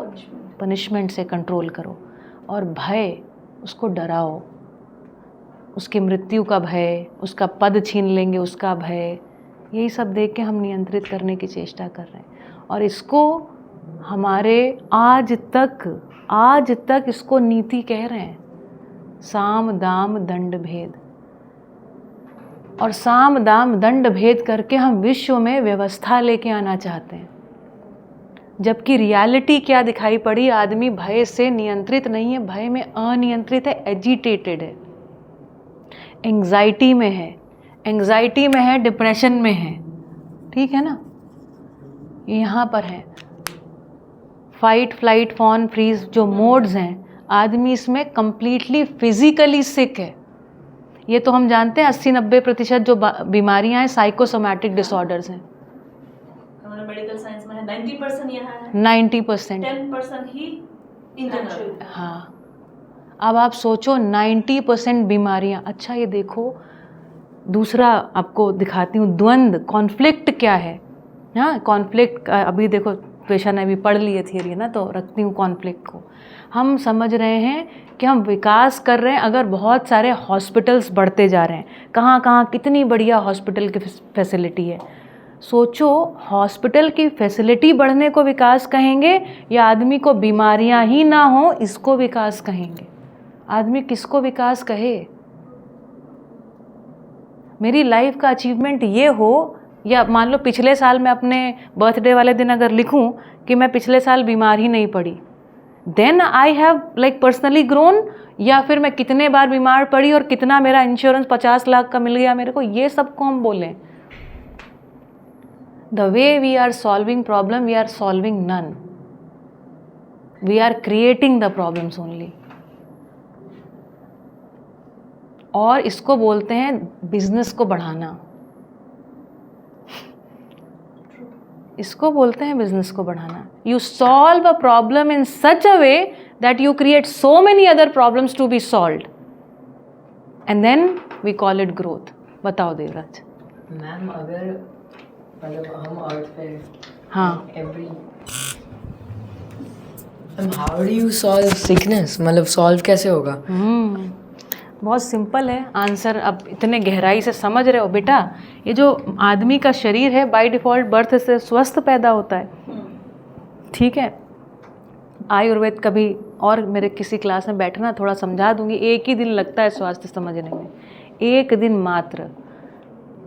पनिशमेंट से कंट्रोल करो। और भय, उसको डराओ, उसकी मृत्यु का भय, उसका पद छीन लेंगे उसका भय, यही सब देख के हम नियंत्रित करने की चेष्टा कर रहे हैं। और इसको हमारे आज तक इसको नीति कह रहे हैं, साम दाम दंड भेद। और साम दाम दंड भेद करके हम विश्व में व्यवस्था लेके आना चाहते हैं, जबकि रियलिटी क्या दिखाई पड़ी? आदमी भय से नियंत्रित नहीं है, भय में अनियंत्रित है, एजिटेटेड है, एंग्जाइटी में है, एंग्जाइटी में है, डिप्रेशन में है, ठीक है ना? यहाँ पर है फाइट फ्लाइट फॉन फ्रीज, जो मोड्स हैं, आदमी इसमें कंप्लीटली फिजिकली सिक है। ये तो हम जानते हैं 80-90% जो बीमारियां हैं साइकोसोमैटिक डिसऑर्डर्स हैं। हमारा मेडिकल साइंस में है 90% यहाँ है, 90%, 10% ही इंटरनल। हाँ, अब आप सोचो 90% बीमारियां। अच्छा ये देखो, दूसरा आपको दिखाती हूँ, द्वंद्व, कॉन्फ्लिक्ट क्या है। हाँ, कॉन्फ्लिक्ट अभी देखो, पेशा ने भी पढ़ ली है थियरी ना, तो रखती हूँ कॉन्फ्लिक्ट को। हम समझ रहे हैं कि हम विकास कर रहे हैं, अगर बहुत सारे हॉस्पिटल्स बढ़ते जा रहे हैं, कहाँ कहाँ कितनी बढ़िया हॉस्पिटल की फैसिलिटी है। सोचो, हॉस्पिटल की फैसिलिटी बढ़ने को विकास कहेंगे या आदमी को बीमारियां ही ना हो इसको विकास कहेंगे? आदमी किसको विकास कहे? मेरी लाइफ का अचीवमेंट ये हो, या मान लो पिछले साल मैं अपने बर्थडे वाले दिन अगर लिखूं कि मैं पिछले साल बीमार ही नहीं पड़ी, then I have like personally grown, या फिर मैं कितने बार बीमार पड़ी और कितना मेरा इंश्योरेंस 50 लाख का मिल गया मेरे को, ये सब को हम बोलें। The way we are solving problem, we are solving none, we are creating the problems only. और इसको बोलते हैं बिजनेस को बढ़ाना, इसको बोलते हैं बिजनेस को बढ़ाना। You solve a problem in such a way that you create so many other problems to be solved, and then we call it growth. बताओ देवराज। मैम, अगर मतलब हम अर्थ पे, हाँ, every, how do you solve sickness? मतलब solve कैसे होगा? बहुत सिंपल है आंसर। अब इतने गहराई से समझ रहे हो बेटा। ये जो आदमी का शरीर है बाय डिफ़ॉल्ट बर्थ से स्वस्थ पैदा होता है, ठीक है? आयुर्वेद कभी और मेरे किसी क्लास में बैठना, थोड़ा समझा दूंगी। 1 ही दिन लगता है स्वास्थ्य समझने में, 1 दिन मात्र।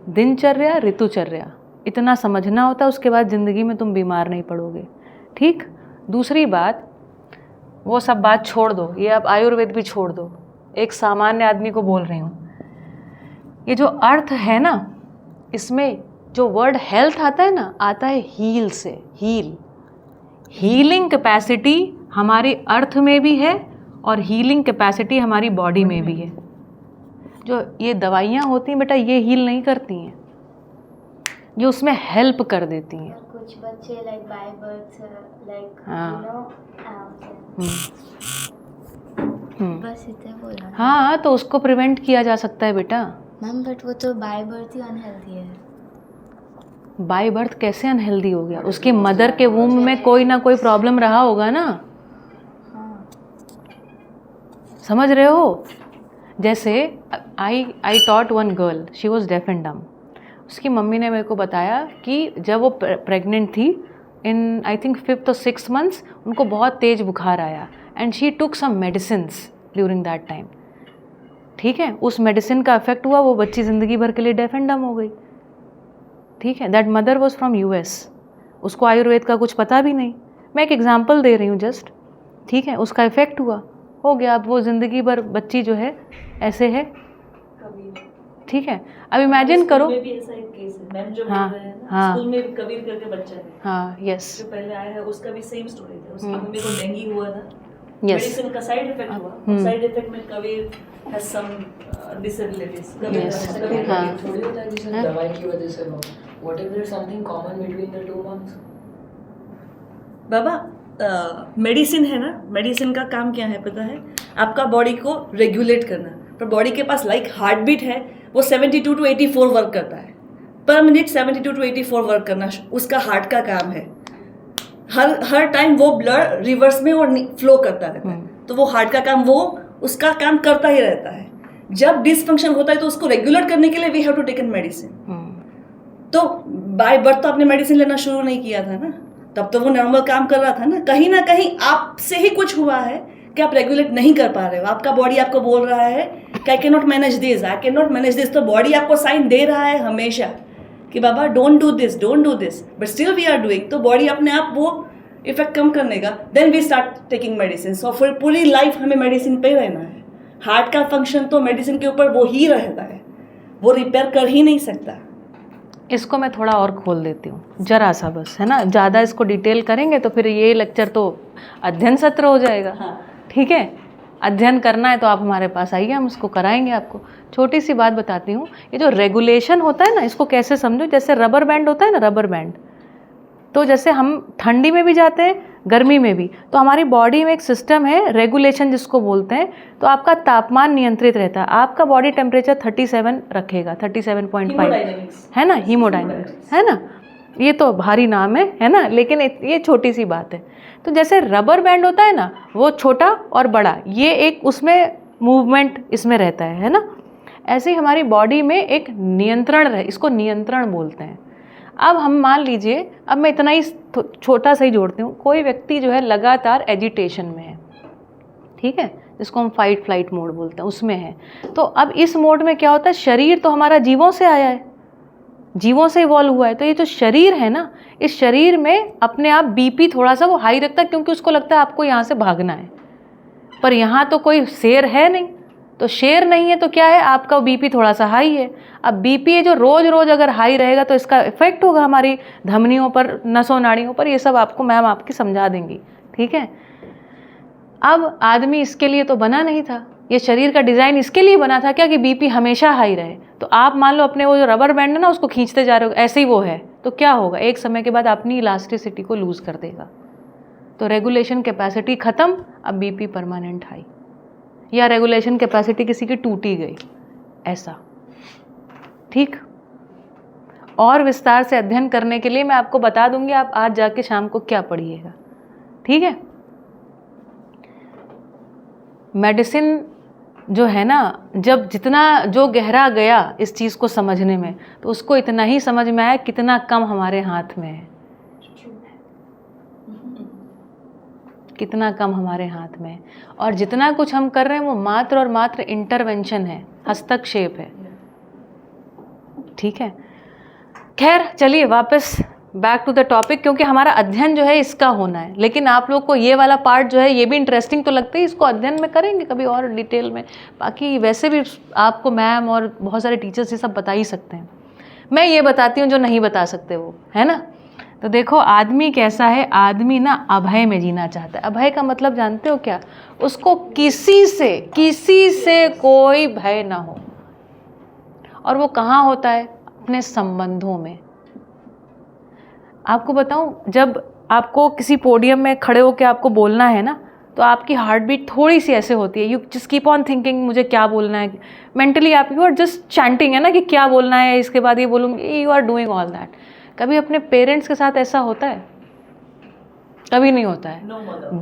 दिनचर्या, ऋतुचर्या, इतना समझना होता है, उसके बाद ज़िंदगी में तुम बीमार नहीं पड़ोगे, ठीक? दूसरी बात, वो सब बात छोड़ दो, ये अब आयुर्वेद भी छोड़ दो, एक सामान्य आदमी को बोल रही हूँ। ये जो अर्थ है ना, इसमें जो वर्ड हेल्थ आता है ना, आता है हील से, हील। हीलिंग कैपेसिटी हमारे अर्थ में भी है और हीलिंग कैपेसिटी हमारी बॉडी में भी है। जो ये दवाइयाँ होती हैं बेटा, ये हील नहीं करती हैं, ये उसमें हेल्प कर देती हैं। कुछ बच्चे लाइक बाय बर्थ, लाइक हाँ। यू नो, बस इतने बोला हाँ तो उसको प्रिवेंट किया जा सकता है बेटा। मैम, बट वो तो बाय बर्थ ही अनहेल्दी है। बाय बर्थ कैसे अनहेल्दी हो गया? उसकी मदर के वूम में कोई ना कोई प्रॉब्लम रहा होगा ना, समझ रहे हो? जैसे I taught one girl, she was deaf and डम। उसकी मम्मी ने मेरे को बताया कि जब वो प्रेग्नेंट थी इन आई थिंक 5th और 6th months, उनको बहुत तेज बुखार आया and she took some medicines during that time. ठीक है, उस मेडिसिन का इफेक्ट हुआ, वो बच्ची ज़िंदगी भर के लिए डेफ एंड डम हो गई। ठीक है, that mother was from US, उसको आयुर्वेद का कुछ पता भी नहीं। मैं एक एग्जाम्पल दे रही हूँ जस्ट। ठीक है, उसका इफेक्ट हुआ, हो गया, अब वो ज़िंदगी भर बच्ची जो है ऐसे है। ठीक है, अब इमेजिन करो। में भी ऐसा एक केस है, मैम जो हाँ, बोल रहे हैं ना, हाँ। स्कूल में कबीर करके बच्चा है, हाँ, यस, जो पहले आया है, उसका भी सेम स्टोरी था। उसकी मम्मी को डेंगू हुआ था, यस, मेडिसिन का साइड इफेक्ट हुआ, साइड इफेक्ट में Kabir has some disabilities. Kabir हाँ। थोड़ी होता है जिसे दवाई की वजह से हो। What if there's something common between the 2 months? Baba medicine है ना, मेडिसिन का काम क्या है पता है? आपका बॉडी को रेगुलेट करना। पर बॉडी के पास लाइक हार्ट बीट है, वो 72 to 84 वर्क करता है पर मिनट, 72 to 84 वर्क करना उसका हार्ट का काम है। हर टाइम वो ब्लड रिवर्स में और फ्लो करता रहता है, तो वो हार्ट का काम, वो उसका काम करता ही रहता है। जब डिसफंक्शन होता है तो उसको रेगुलेट करने के लिए we have to take in medicine. तो बाय बर्थ तो आपने मेडिसिन लेना शुरू नहीं किया था ना, तब तो वो नॉर्मल काम कर रहा था ना। कहीं ना कहीं आपसे ही कुछ हुआ है कि आप रेगुलेट नहीं कर पा रहे हो। आपका बॉडी आपको बोल रहा है कि I can not manage this, I can not manage this. तो बॉडी आपको साइन दे रहा है हमेशा कि बाबा don't do this, don't do this, but still we are doing. तो बॉडी अपने आप वो इफेक्ट कम करने का, then we start taking medicine. So फिर पूरी लाइफ हमें मेडिसिन पे रहना है। हार्ट का फंक्शन तो मेडिसिन के ऊपर वो ही रहता है, वो रिपेयर कर ही नहीं सकता। इसको मैं थोड़ा और खोल देती हूँ जरा सा, बस, है ना। ज़्यादा इसको डिटेल करेंगे तो फिर ये लेक्चर तो अध्ययन सत्र हो जाएगा। ठीक है, अध्ययन करना है तो आप हमारे पास आइए, हम उसको कराएंगे आपको। छोटी सी बात बताती हूँ, ये जो रेगुलेशन होता है ना, इसको कैसे समझो, जैसे रबर बैंड होता है ना, रबर बैंड। तो जैसे हम ठंडी में भी जाते हैं, गर्मी में भी, तो हमारी बॉडी में एक सिस्टम है रेगुलेशन जिसको बोलते हैं। तो आपका तापमान नियंत्रित रहता है, आपका बॉडी टेम्परेचर 37 रखेगा, 37.5, है ना, हीमोडायनामिक्स, है ना। ये तो भारी नाम है ना, लेकिन ये छोटी सी बात है। तो जैसे रबर बैंड होता है ना, वो छोटा और बड़ा, ये एक उसमें मूवमेंट इसमें रहता है ना। ऐसे ही हमारी बॉडी में एक नियंत्रण रहे, इसको नियंत्रण बोलते हैं। अब हम मान लीजिए, अब मैं इतना ही छोटा सा ही जोड़ती हूँ, कोई व्यक्ति जो है लगातार एजिटेशन में है, ठीक है, जिसको हम फाइट फ्लाइट मोड बोलते हैं, उसमें है। तो अब इस मोड में क्या होता है, शरीर तो हमारा जीवों से आया है, जीवों से इवॉल्व हुआ है। तो ये जो शरीर है ना, इस शरीर में अपने आप बीपी थोड़ा सा वो हाई रखता है, क्योंकि उसको लगता है आपको यहाँ से भागना है। पर यहाँ तो कोई शेर है नहीं, तो शेर नहीं है तो क्या है, आपका बीपी थोड़ा सा हाई है। अब बीपी है जो रोज़ रोज़ अगर हाई रहेगा तो इसका इफेक्ट होगा हमारी धमनियों पर, नसों नाड़ियों पर। ये सब आपको मैम आपकी समझा देंगी, ठीक है। अब आदमी इसके लिए तो बना नहीं था, ये शरीर का डिज़ाइन इसके लिए बना था क्या, कि बीपी हमेशा हाई रहे। तो आप मान लो अपने वो जो रबर बैंड है ना, उसको खींचते जा रहे हो, ऐसे ही वो है, तो क्या होगा, एक समय के बाद अपनी इलास्टिसिटी को लूज़ कर देगा। तो रेगुलेशन कैपेसिटी ख़त्म, अब बीपी परमानेंट हाई, या रेगुलेशन कैपेसिटी किसी की टूटी गई, ऐसा। ठीक, और विस्तार से अध्ययन करने के लिए मैं आपको बता दूंगी, आप आज जाके शाम को क्या पढ़िएगा, ठीक है। मेडिसिन जो है ना, जब जितना जो गहरा गया इस चीज़ को समझने में, तो उसको इतना ही समझ में आया कितना कम हमारे हाथ में है, कितना कम हमारे हाथ में है। और जितना कुछ हम कर रहे हैं वो मात्र और मात्र इंटरवेंशन है, हस्तक्षेप है, ठीक है। खैर चलिए वापस बैक टू द टॉपिक, क्योंकि हमारा अध्ययन जो है इसका होना है। लेकिन आप लोग को ये वाला पार्ट जो है ये भी इंटरेस्टिंग तो लगता है, इसको अध्ययन में करेंगे कभी और डिटेल में। बाकी वैसे भी आपको मैम और बहुत सारे टीचर्स ये सब बता ही सकते हैं, मैं ये बताती हूँ जो नहीं बता सकते वो, है ना। तो देखो आदमी कैसा है, आदमी ना अभय में जीना चाहता है। अभय का मतलब जानते हो क्या, उसको किसी से कोई भय ना हो। और वो कहाँ होता है, अपने संबंधों में। आपको बताऊं, जब आपको किसी पोडियम में खड़े होकर आपको बोलना है ना, तो आपकी हार्ट बीट थोड़ी सी ऐसे होती है, you just keep on thinking मुझे क्या बोलना है, मेंटली आप यू आर जस्ट चैंटिंग है ना कि क्या बोलना है, इसके बाद ये बोलूँगी, you are doing all that. कभी अपने पेरेंट्स के साथ ऐसा होता है? कभी नहीं होता है।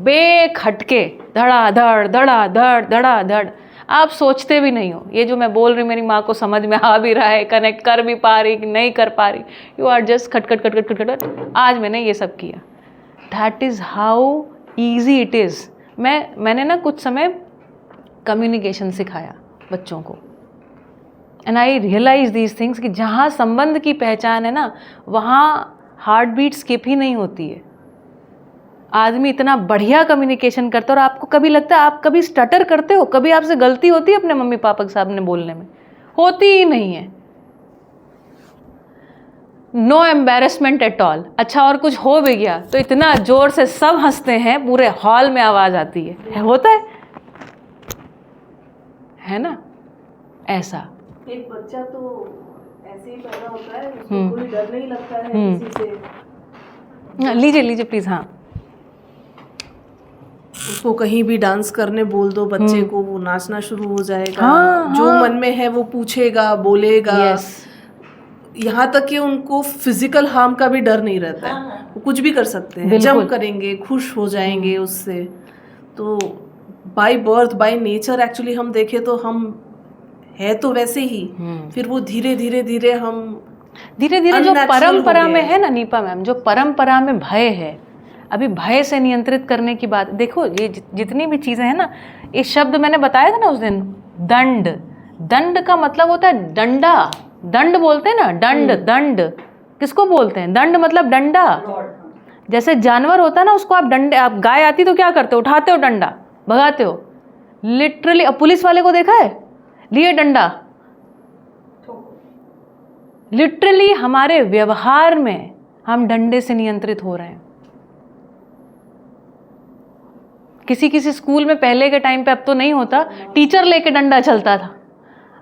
बेखटके धड़ाधड़ धड़ाधड़ धड़ाधड़, आप सोचते भी नहीं हो ये जो मैं बोल रही मेरी माँ को समझ में आ भी रहा है, कनेक्ट कर भी पा रही कि नहीं कर पा रही, यू आर जस्ट खट खट खट खट खट खट, आज मैंने ये सब किया। That is how easy it is. मैंने ना कुछ समय कम्युनिकेशन सिखाया बच्चों को, and I realize these things कि जहाँ संबंध की पहचान है ना, वहाँ हार्ट बीट स्किप ही नहीं होती है। आदमी इतना बढ़िया कम्युनिकेशन करता है और आपको कभी लगता है आप कभी स्टटर करते हो, कभी आपसे गलती होती है अपने मम्मी पापा के सामने बोलने में? होती ही नहीं है। No embarrassment at all. अच्छा और कुछ हो भी गया तो इतना जोर से सब हंसते हैं, पूरे हॉल में आवाज आती है होता है ना? ऐसा एक बच्चा तो ऐसे ही पैदा होता है, उसको कोई डर नहीं लगता है किसी से। लीजिए लीजिए प्लीज। हाँ, उसको कहीं भी डांस करने बोल दो बच्चे को, वो नाचना शुरू हो जाएगा। हाँ, जो मन में है वो पूछेगा, बोलेगा। यस। यहाँ तक कि उनको फिजिकल हार्म का भी डर नहीं रहता है, वो कुछ भी कर सकते हैं, जंप करेंगे, खुश हो जाएंगे उससे। तो by birth by nature actually हम देखें तो हम है तो वैसे ही, फिर वो धीरे धीरे धीरे हम धीरे धीरे जो परंपरा में है ना नीपा मैम, जो परंपरा में भय है, अभी भय से नियंत्रित करने की बात देखो। ये जितनी भी चीज़ें हैं ना, ये शब्द मैंने बताया था ना उस दिन, दंड। दंड का मतलब होता है डंडा, दंड बोलते हैं ना, दंड। दंड किसको बोलते हैं? दंड मतलब डंडा। जैसे जानवर होता है ना, उसको आप डंडे, आप गाय आती तो क्या करते हो? उठाते हो डंडा, भगाते हो। लिटरली अब पुलिस वाले को देखा है, लिए डंडा। लिटरली हमारे व्यवहार में हम डंडे से नियंत्रित हो रहे हैं। किसी किसी स्कूल में पहले के टाइम पे, अब तो नहीं होता, टीचर लेके डंडा चलता था।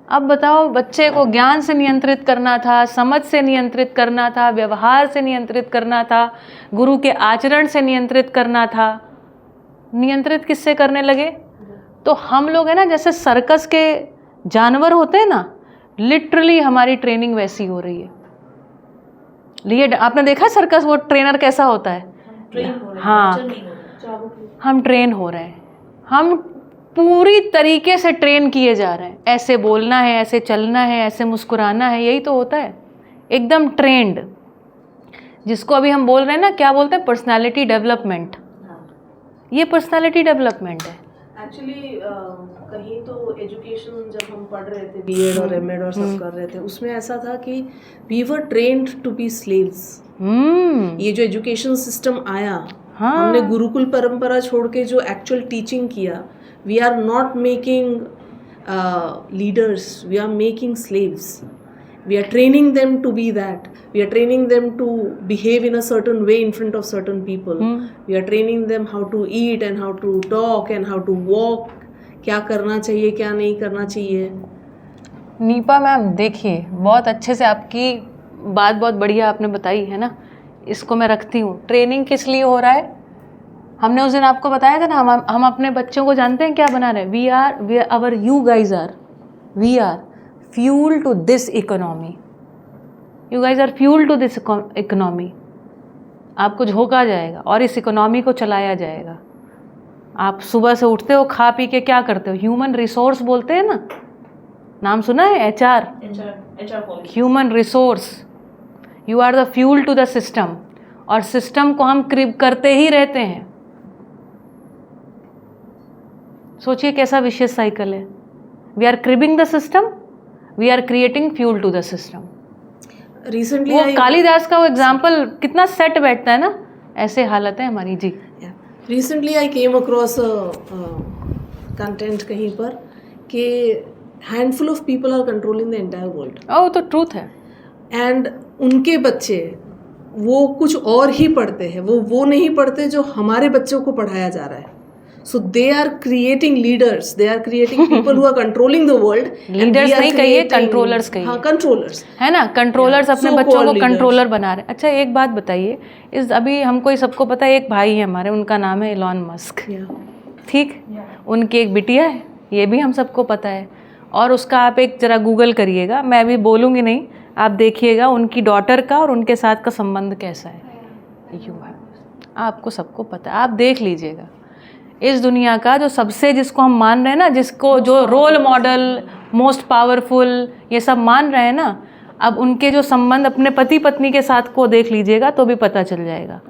अब बताओ, बच्चे को ज्ञान से नियंत्रित करना था, समझ से नियंत्रित करना था, व्यवहार से नियंत्रित करना था, गुरु के आचरण से नियंत्रित करना था। नियंत्रित किससे करने लगे? तो हम लोग है ना, जैसे सर्कस के जानवर होते हैं ना, लिटरली हमारी ट्रेनिंग वैसी हो रही है। लिए आपने देखा सर्कस, वो ट्रेनर कैसा होता है? हाँ, हम ट्रेन हो रहे हैं, हम पूरी तरीके से ट्रेन किए जा रहे हैं। ऐसे बोलना है, ऐसे चलना है, ऐसे मुस्कुराना है, यही तो होता है, एकदम ट्रेंड। जिसको अभी हम बोल रहे हैं ना, क्या बोलते हैं? Personality development. ये पर्सनालिटी डेवलपमेंट है एक्चुअली। कहीं तो एजुकेशन जब हम पढ़ रहे थे, बीएड और एमएड और सब कर रहे थे, उसमें ऐसा था कि we were trained to be slaves. ये जो एजुकेशन सिस्टम आया, हमने गुरुकुल परंपरा छोड़ के जो एक्चुअल टीचिंग किया, we are not making leaders, we are making slaves. We are training them to be that. We are training them to behave in a certain way in front of certain people. We are training them how to eat and how to talk and how to walk. क्या करना चाहिए, क्या नहीं करना चाहिए। Nipah ma'am देखिए, बहुत अच्छे से आपकी बात बहुत बढ़िया आपने बताई है ना, इसको मैं रखती हूँ। ट्रेनिंग किस लिए हो रहा है? हमने उस दिन आपको बताया था ना, हम अपने बच्चों को जानते हैं क्या बना रहे हैं? We are our you guys are, we are fuel to this economy. You guys are fuel to this economy. आपको झोंका जाएगा और इस इकोनॉमी को चलाया जाएगा। आप सुबह से उठते हो, खा पी के क्या करते हो? ह्यूमन रिसोर्स बोलते हैं ना, नाम सुना है? HR, human resource. You are the fuel to the system, और सिस्टम को हम क्रिब करते ही रहते हैं। सोचिए कैसा विशेष साइकिल है। We are cribbing the system, we are creating fuel to the system. Recently वो कालिदास का वो एग्जाम्पल कितना सेट बैठता है ना, ऐसे हालत है हमारी। जी, recently I came across content कहीं पर कि handful of people are controlling the entire world. Oh, तो ट्रूथ है। एंड उनके बच्चे वो कुछ और ही पढ़ते हैं, वो नहीं पढ़ते जो हमारे बच्चों को पढ़ाया जा रहा है। So they are creating leaders, they are creating people who are controlling the world. Leaders नहीं कहिए, कंट्रोलर्स कहिए। हाँ, कंट्रोलर्स है ना, कंट्रोलर्स अपने बच्चों को कंट्रोलर बना रहे हैं। अच्छा एक बात बताइए, इस अभी हमको सबको पता है, एक भाई है हमारे, उनका नाम है इलॉन मस्क। ठीक, उनकी एक बिटिया है, ये भी हम सबको पता है। और उसका आप एक ज़रा गूगल करिएगा, मैं भी बोलूँगी नहीं, आप देखिएगा उनकी डॉटर का और उनके साथ का संबंध कैसा है। आपको सबको पता है, आप देख लीजिएगा। इस दुनिया का जो सबसे जिसको हम मान रहे हैं ना, जिसको जो रोल मॉडल, मोस्ट पावरफुल, ये सब मान रहे हैं ना, अब उनके जो संबंध अपने पति पत्नी के साथ को देख लीजिएगा तो भी पता चल जाएगा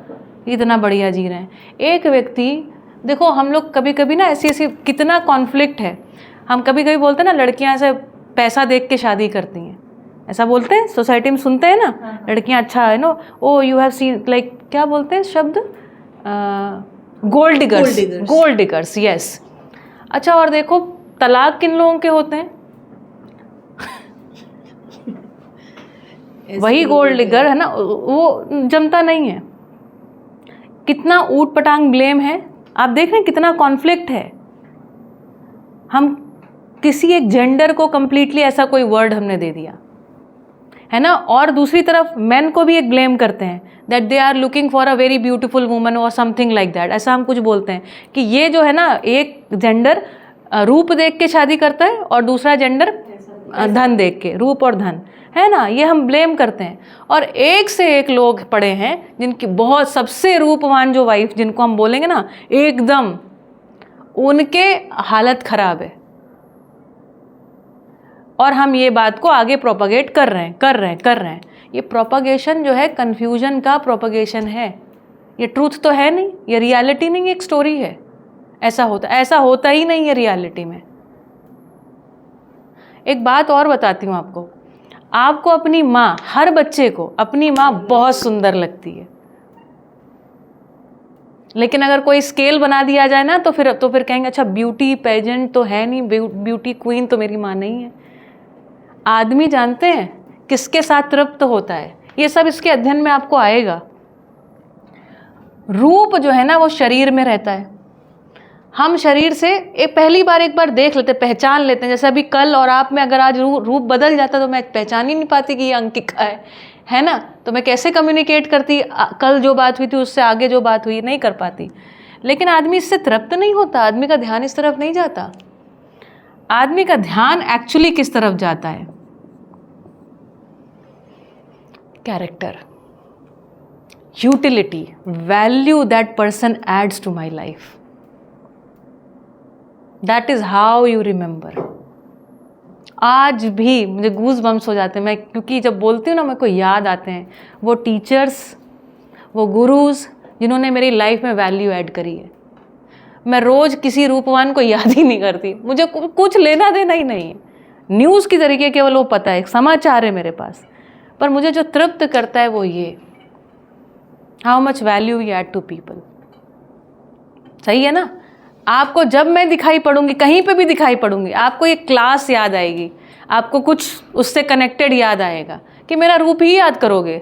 इतना बढ़िया जी रहे हैं। एक व्यक्ति, देखो हम लोग कभी कभी ना ऐसी कितना कॉन्फ्लिक्ट है, हम कभी कभी बोलते हैं ना लड़कियां ऐसे पैसा देख के शादी करती हैं, ऐसा बोलते हैं सोसाइटी में, सुनते हैं ना लड़कियां, अच्छा है no, oh you have seen, like क्या बोलते हैं शब्द, gold diggers, gold diggers, yes. अच्छा, और देखो तलाक किन लोगों के होते हैं? वही गोल्ड डिगर है ना, वो जमता नहीं है। कितना ऊट पटांग ब्लेम है, आप देख रहे हैं कितना कॉन्फ्लिक्ट है। हम किसी एक जेंडर को कंप्लीटली ऐसा कोई वर्ड हमने दे दिया है ना, और दूसरी तरफ मेन को भी एक ब्लेम करते हैं that they are looking for a very beautiful woman और समथिंग लाइक दैट, ऐसा हम कुछ बोलते हैं कि ये जो है ना, एक जेंडर रूप देख के शादी करता है और दूसरा जेंडर धन देख के, रूप और धन, है ना, ये हम ब्लेम करते हैं। और एक से एक लोग पड़े हैं जिनकी बहुत सबसे रूपवान जो वाइफ, जिनको हम बोलेंगे ना एकदम, उनके हालत खराब है, और हम ये बात को आगे प्रोपगेट कर रहे हैं। ये प्रोपगेशन जो है कन्फ्यूजन का प्रोपगेशन है, ये ट्रूथ तो है नहीं, ये रियलिटी नहीं, एक स्टोरी है। ऐसा होता ही नहीं है रियलिटी में। एक बात और बताती हूँ आपको अपनी माँ, हर बच्चे को अपनी माँ बहुत सुंदर लगती है, लेकिन अगर कोई स्केल बना दिया जाए ना तो फिर कहेंगे अच्छा ब्यूटी पेजेंट तो है नहीं, ब्यूटी क्वीन तो मेरी माँ नहीं है। आदमी जानते हैं किसके साथ तृप्त होता है, ये सब इसके अध्ययन में आपको आएगा। रूप जो है ना वो शरीर में रहता है, हम शरीर से एक बार देख लेते, पहचान लेते हैं। जैसे अभी कल और आप में अगर आज रूप बदल जाता तो मैं पहचान ही नहीं पाती कि ये अंकिका है ना, तो मैं कैसे कम्युनिकेट करती, कल जो बात हुई थी उससे आगे जो बात हुई, नहीं कर पाती। लेकिन आदमी इससे तृप्त नहीं होता, आदमी का ध्यान इस तरफ नहीं जाता। आदमी का ध्यान एक्चुअली किस तरफ जाता है? Character, utility, value that person adds to my life, that is how you remember. आज भी मुझे गूज बम्स हो जाते हैं मैं, क्योंकि जब बोलती हूँ ना मेरे को याद आते हैं वो टीचर्स, वो गुरुज जिन्होंने मेरी लाइफ में वैल्यू ऐड करी है। मैं रोज़ किसी रूपवान को याद ही नहीं करती, मुझे कुछ लेना देना ही नहीं है, न्यूज़ की तरीके केवल वो पता है, एक समाचार है मेरे पास, पर मुझे जो तृप्त करता है वो ये, how much value we add to people. सही है ना? आपको जब मैं दिखाई पड़ूंगी, कहीं पे भी दिखाई पड़ूंगी, आपको ये क्लास याद आएगी, आपको कुछ उससे कनेक्टेड याद आएगा कि मेरा रूप ही याद करोगे।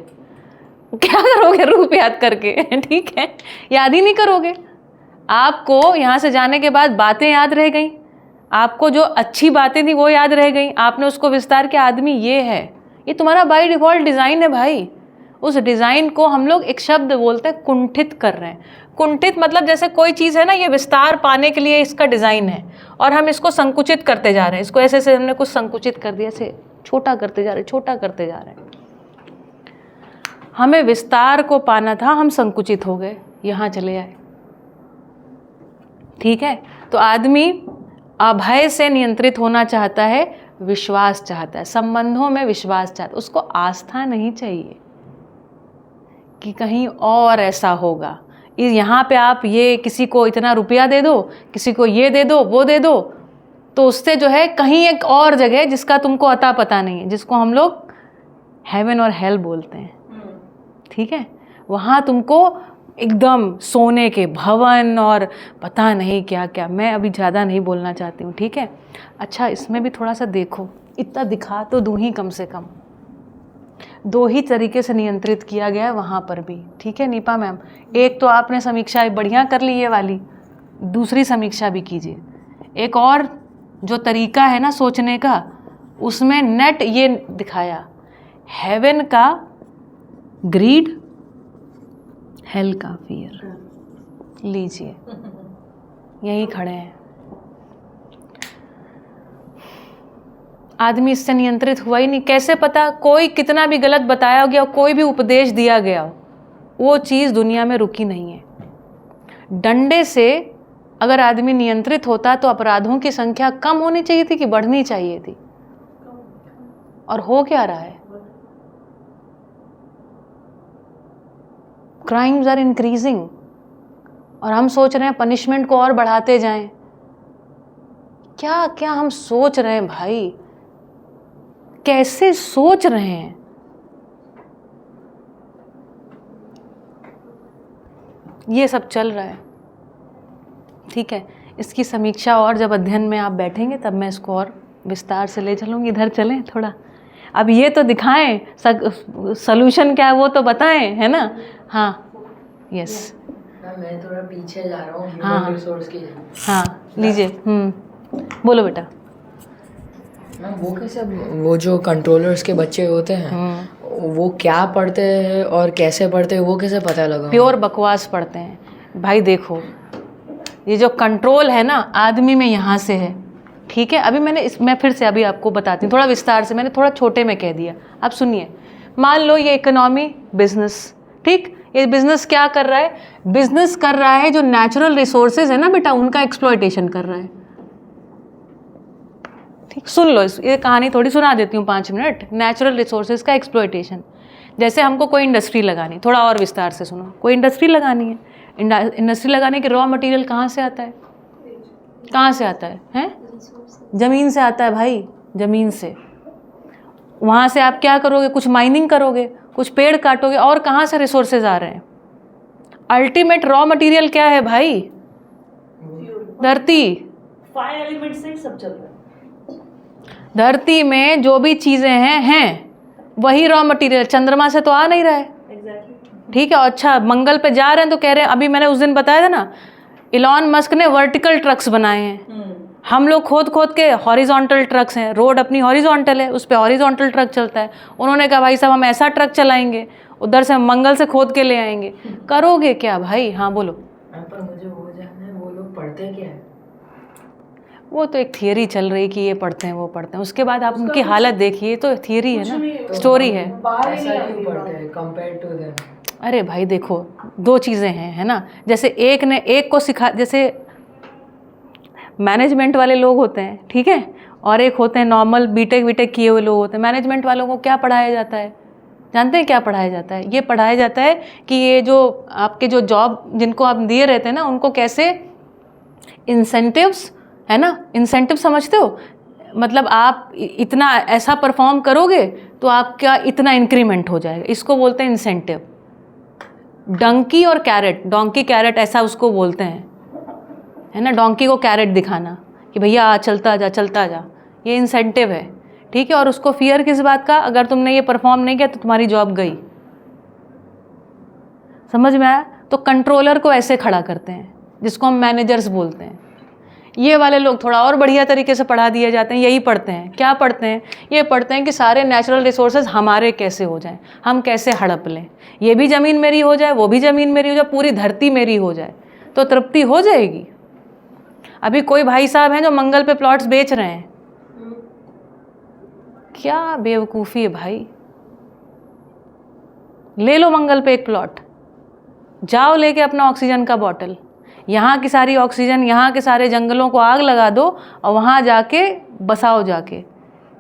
क्या करोगे रूप याद करके? ठीक है, याद ही नहीं करोगे। आपको यहाँ से जाने के बाद बातें याद रह गई, आपको जो अच्छी बातें थी वो याद रह गई, आपने उसको विस्तार किया, आदमी ये है, ये तुम्हारा बाय डिफ़ॉल्ट डिज़ाइन है भाई। उस डिज़ाइन को हम लोग एक शब्द बोलते हैं कुंठित कर रहे हैं। कुंठित मतलब जैसे कोई चीज़ है ना, ये विस्तार पाने के लिए इसका डिज़ाइन है और हम इसको संकुचित करते जा रहे हैं, इसको ऐसे ऐसे हमने कुछ संकुचित कर दिया, ऐसे छोटा करते जा रहे हैं। हमें विस्तार को पाना था, हम संकुचित हो गए, यहाँ चले आए। ठीक है, तो आदमी अभय से नियंत्रित होना चाहता है, विश्वास चाहता है, संबंधों में विश्वास चाहता है, उसको आस्था नहीं चाहिए कि कहीं और ऐसा होगा। यहाँ पे आप ये किसी को इतना रुपया दे दो, किसी को ये दे दो, वो दे दो, तो उससे जो है कहीं एक और जगह जिसका तुमको अता पता नहीं है, जिसको हम लोग हेवन और हेल बोलते हैं, ठीक है, वहाँ तुमको एकदम सोने के भवन और पता नहीं क्या क्या। मैं अभी ज़्यादा नहीं बोलना चाहती हूँ, ठीक है। अच्छा, इसमें भी थोड़ा सा देखो, इतना दिखा तो दूँ ही, कम से कम 2 ही तरीके से नियंत्रित किया गया है वहाँ पर भी, ठीक है नीपा मैम। एक तो आपने समीक्षा बढ़िया कर ली ये वाली, दूसरी समीक्षा भी कीजिए। एक और जो तरीका है ना सोचने का, उसमें नेट ये दिखाया, हेवन का ग्रीड, हेल का फियर। लीजिए, यहीं खड़े हैं। आदमी इससे नियंत्रित हुआ ही नहीं। कैसे पता? कोई कितना भी गलत बताया गया, कोई भी उपदेश दिया गया, वो चीज़ दुनिया में रुकी नहीं है। डंडे से अगर आदमी नियंत्रित होता तो अपराधों की संख्या कम होनी चाहिए थी कि बढ़नी चाहिए थी? और हो क्या रहा है? क्राइम्स आर इंक्रीजिंग और हम सोच रहे हैं पनिशमेंट को और बढ़ाते जाएं। क्या क्या हम सोच रहे हैं भाई? कैसे सोच रहे हैं? ये सब चल रहा है, ठीक है। इसकी समीक्षा और जब अध्ययन में आप बैठेंगे तब मैं इसको और विस्तार से ले चलूँगी। इधर चलें थोड़ा, अब ये तो दिखाएं, सॉल्यूशन क्या है वो तो बताएं, है ना? हाँ, यस, मैं थोड़ा पीछे जा रहा हूँ हाँ, ह्यूमन रिसोर्स की। हाँ लीजिए, बोलो बेटा। मैम वो कैसे, वो जो कंट्रोलर्स के बच्चे होते हैं वो क्या पढ़ते हैं और कैसे पढ़ते हैं वो कैसे पता लगा? प्योर बकवास पढ़ते हैं भाई। देखो, ये जो कंट्रोल है ना आदमी में, यहाँ से है, ठीक है। अभी मैं फिर से अभी आपको बताती हूँ थोड़ा विस्तार से। मैंने थोड़ा छोटे में कह दिया, आप सुनिए। मान लो ये इकोनॉमी, बिजनेस, ठीक। ये बिजनेस क्या कर रहा है? बिजनेस कर रहा है जो नेचुरल रिसोर्सेज है ना बेटा, उनका एक्सप्लॉयटेशन कर रहा है, ठीक। सुन लो, ये कहानी थोड़ी सुना देती हूँ 5 मिनट। नेचुरल रिसोर्सेज का एक्सप्लॉयटेशन, जैसे हमको कोई इंडस्ट्री लगानी, थोड़ा और विस्तार से सुनो। कोई इंडस्ट्री लगानी है, इंडस्ट्री लगाने के रॉ मटेरियल कहाँ से आता है? कहाँ से आता है? हैं? ज़मीन से आता है भाई, ज़मीन से। वहाँ से आप क्या करोगे? कुछ माइनिंग करोगे, कुछ पेड़ काटोगे, और कहाँ से रिसोर्सेज आ रहे हैं? अल्टीमेट रॉ मटेरियल क्या है भाई? धरती। 5 एलिमेंट से सब चल रहा है। धरती में जो भी चीज़ें हैं वही रॉ मटेरियल। चंद्रमा से तो आ नहीं रहा है, ठीक है। अच्छा, मंगल पे जा रहे हैं तो कह रहे हैं, अभी मैंने उस दिन बताया था ना, इलॉन मस्क ने वर्टिकल ट्रक्स बनाए हैं। हम लोग खोद खोद के हॉरिजॉन्टल ट्रक्स हैं, रोड अपनी हॉरिजॉन्टल है, उस पर हॉरिजॉन्टल ट्रक चलता है। उन्होंने कहा भाई साहब हम ऐसा ट्रक चलाएंगे, उधर से मंगल से खोद के ले आएंगे। करोगे क्या भाई? हाँ बोलो। पर मुझे वो जानना है, वो लोग पढ़ते क्या है? वो तो एक थियरी चल रही कि ये पढ़ते हैं वो पढ़ते हैं, उसके बाद आप उनकी हालत देखिए, तो थियरी है ना, स्टोरी है। ऐसा क्यों पढ़ते हैं कंपेयर टू देम? अरे भाई देखो, 2 चीज़ें हैं, है ना। जैसे एक ने एक को सिखा, जैसे मैनेजमेंट वाले लोग होते हैं, ठीक है, और एक होते हैं नॉर्मल बीटेक किए हुए लोग होते हैं। मैनेजमेंट वालों को क्या पढ़ाया जाता है? जानते हैं क्या पढ़ाया जाता है? ये पढ़ाया जाता है कि ये जो आपके जो जॉब जिनको आप दिए रहते हैं ना, उनको कैसे इंसेंटिव्स, है ना, इंसेंटिव समझते हो? मतलब आप इतना ऐसा परफॉर्म करोगे तो आपका इतना इंक्रीमेंट हो जाएगा, इसको बोलते हैं इंसेंटिव। डंकी और कैरेट, डोंकी कैरेट ऐसा उसको बोलते हैं, है ना। डोंकी को कैरेट दिखाना कि भैया चलता जा चलता जा, ये इंसेंटिव है, ठीक है। और उसको फियर किस बात का? अगर तुमने ये परफॉर्म नहीं किया तो तुम्हारी जॉब गई। समझ में आया? तो कंट्रोलर को ऐसे खड़ा करते हैं, जिसको हम मैनेजर्स बोलते हैं। ये वाले लोग थोड़ा और बढ़िया तरीके से पढ़ा दिए जाते हैं। यही पढ़ते हैं, क्या पढ़ते हैं? ये पढ़ते हैं कि सारे नेचुरल रिसोर्सेज हमारे कैसे हो जाएं, हम कैसे हड़प लें, ये भी ज़मीन मेरी हो जाए, वो भी ज़मीन मेरी हो जाए, पूरी धरती मेरी हो जाए, तो तृप्ति हो जाएगी। अभी कोई भाई साहब हैं जो मंगल पे प्लॉट्स बेच रहे हैं, क्या बेवकूफ़ी है भाई। ले लो मंगल पे एक प्लॉट, जाओ लेके अपना ऑक्सीजन का बॉटल, यहाँ की सारी ऑक्सीजन, यहाँ के सारे जंगलों को आग लगा दो और वहाँ जाके बसाओ जाके।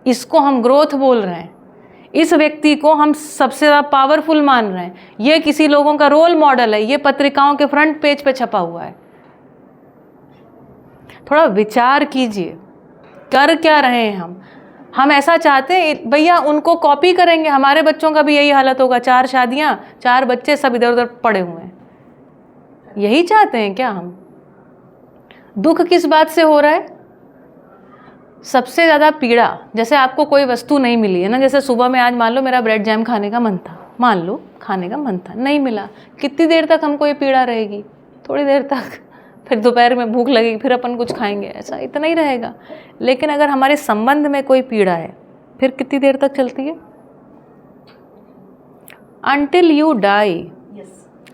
इसको हम ग्रोथ बोल रहे हैं। इस व्यक्ति को हम सबसे ज़्यादा पावरफुल मान रहे हैं। ये किसी लोगों का रोल मॉडल है, ये पत्रिकाओं के फ्रंट पेज पे छपा हुआ है। थोड़ा विचार कीजिए, कर क्या रहे हैं हम ऐसा चाहते हैं भैया उनको कॉपी करेंगे, हमारे बच्चों का भी यही हालत होगा, 4 शादियाँ, 4 बच्चे, सब इधर उधर पड़े हुए हैं। यही चाहते हैं क्या हम? दुख किस बात से हो रहा है? सबसे ज़्यादा पीड़ा, जैसे आपको कोई वस्तु नहीं मिली है ना, जैसे सुबह में आज मान लो मेरा ब्रेड जैम खाने का मन था, मान लो खाने का मन था, नहीं मिला, कितनी देर तक हमको ये पीड़ा रहेगी? थोड़ी देर तक, फिर दोपहर में भूख लगेगी, फिर अपन कुछ खाएंगे, ऐसा इतना ही रहेगा। लेकिन अगर हमारे संबंध में कोई पीड़ा है, फिर कितनी देर तक चलती है? Until you die,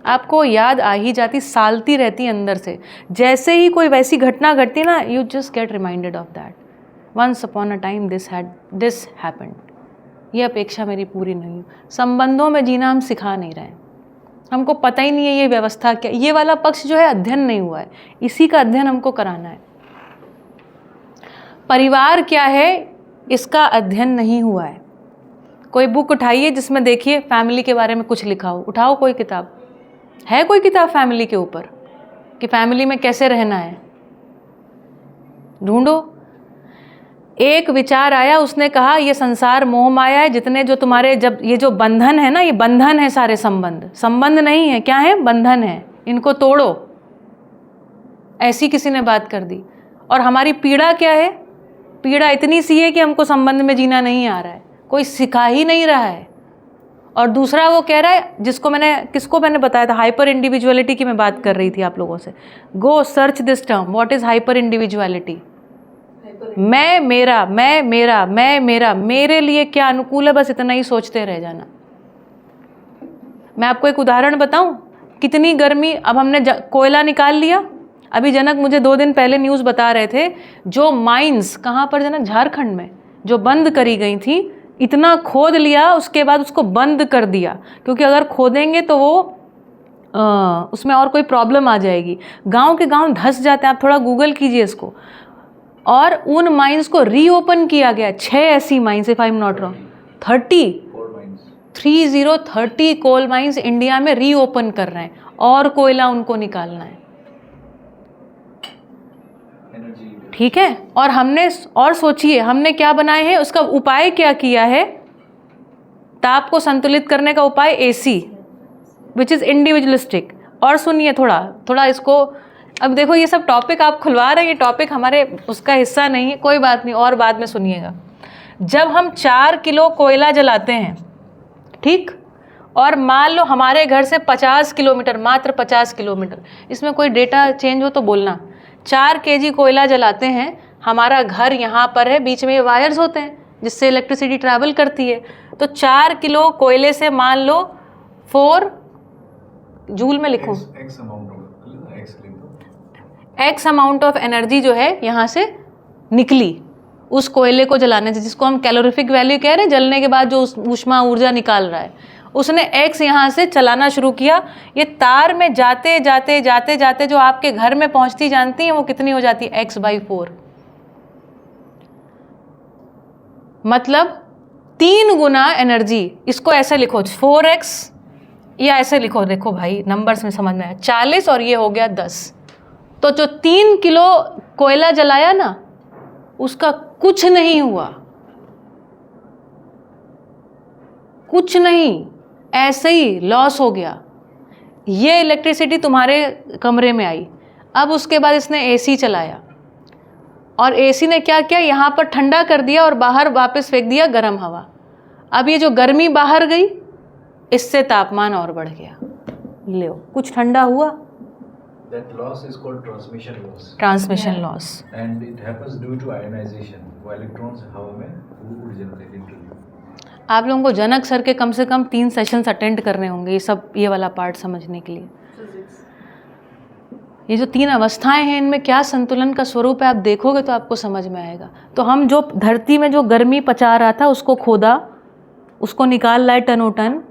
आपको याद आ ही जाती, सालती रहती अंदर से। जैसे ही कोई वैसी घटना घटती ना, you just get reminded of that, once upon a time this happened. ये अपेक्षा मेरी पूरी नहीं हुई। संबंधों में जीना हम सिखा नहीं रहे हैं, हमको पता ही नहीं है ये व्यवस्था क्या। ये वाला पक्ष जो है अध्ययन नहीं हुआ है, इसी का अध्ययन हमको कराना है। परिवार क्या है इसका अध्ययन नहीं हुआ है। कोई बुक उठाइए जिसमें देखिए फैमिली के बारे में कुछ लिखा हो, उठाओ कोई किताब, है कोई किताब फैमिली के ऊपर कि फैमिली में कैसे रहना है? ढूंढो। एक विचार आया, उसने कहा ये संसार मोह माया है, जितने जो तुम्हारे जब ये जो बंधन है ना, ये बंधन है सारे संबंध, संबंध नहीं है, क्या है? बंधन है, इनको तोड़ो। ऐसी किसी ने बात कर दी। और हमारी पीड़ा क्या है? पीड़ा इतनी सी है कि हमको संबंध में जीना नहीं आ रहा है, कोई सिखा ही नहीं रहा है। और दूसरा वो कह रहा है, किसको मैंने बताया था, हाइपर इंडिविजुअलिटी की मैं बात कर रही थी आप लोगों से। Go search this term, what is hyper individuality? मैं मेरा, मैं मेरा, मैं मेरा, मेरे लिए क्या अनुकूल है, बस इतना ही सोचते रह जाना। मैं आपको एक उदाहरण बताऊं, कितनी गर्मी। अब हमने कोयला निकाल लिया। अभी जनक मुझे 2 दिन पहले न्यूज़ बता रहे थे, जो माइंस कहाँ पर जनक, झारखंड में, जो बंद करी गई थी, इतना खोद लिया, उसके बाद उसको बंद कर दिया, क्योंकि अगर खोदेंगे तो वो उसमें और कोई प्रॉब्लम आ जाएगी। गांव के गांव धंस जाते हैं, आप थोड़ा गूगल कीजिए इसको। और उन माइंस को रीओपन किया गया, 6 ऐसी mines, if I am not wrong, 30 coal mines India में रीओपन कर रहे हैं, और कोयला उनको निकालना है। ठीक है। और हमने, और सोचिए हमने क्या बनाए हैं, उसका उपाय क्या किया है? ताप को संतुलित करने का उपाय एसी, विच इज इंडिविजुअलिस्टिक। और सुनिए थोड़ा इसको, अब देखो ये सब टॉपिक आप खुलवा रहे हैं, ये टॉपिक हमारे उसका हिस्सा नहीं है, कोई बात नहीं, और बाद में सुनिएगा। जब हम 4 किलो कोयला जलाते हैं, ठीक, और मान लो हमारे घर से 50 किलोमीटर, मात्र 50 किलोमीटर, इसमें कोई डेटा चेंज हो तो बोलना, 4 kg कोयला जलाते हैं, हमारा घर यहाँ पर है, बीच में ये वायर्स होते हैं जिससे इलेक्ट्रिसिटी ट्रैवल करती है। तो 4 किलो कोयले से मान लो 4 जूल में लिखो, एक्स अमाउंट ऑफ एनर्जी जो है यहाँ से निकली उस कोयले को जलाने से, जिसको हम कैलोरीफिक वैल्यू कह रहे हैं, जलने के बाद जो ऊष्मा ऊर्जा निकाल रहा है, उसने एक्स यहाँ से चलाना शुरू किया। ये तार में जाते जाते जाते जाते जो आपके घर में पहुँचती, जानती हैं वो कितनी हो जाती है? x/4, मतलब 3 गुना एनर्जी। इसको ऐसे लिखो 4x, या ऐसे लिखो, देखो भाई नंबर्स में समझ में आया, 40 और ये हो गया 10। तो जो 3 किलो कोयला जलाया ना, उसका कुछ नहीं हुआ, कुछ नहीं, ऐसे ही लॉस हो गया। ये इलेक्ट्रिसिटी तुम्हारे कमरे में आई। अब उसके बाद इसने एसी चलाया, और एसी ने क्या किया, यहाँ पर ठंडा कर दिया और बाहर वापस फेंक दिया गर्म हवा। अब ये जो गर्मी बाहर गई, इससे तापमान और बढ़ गया। लो, कुछ ठंडा हुआ? That loss is called transmission loss. Transmission loss. And it happens due to ionization. वो electrons हवा में उड़ जाते हैं literally. आप लोगों को जनक सर के कम से कम 3 सेशंस अटेंड करने होंगे ये वाला पार्ट समझने के लिए। ये जो 3 अवस्थाएं हैं, इनमें क्या संतुलन का स्वरूप है, आप देखोगे तो आपको समझ में आएगा। तो हम जो धरती में जो गर्मी पचा रहा था, उसको खोदा, उसको निकाल लाए टनोटन,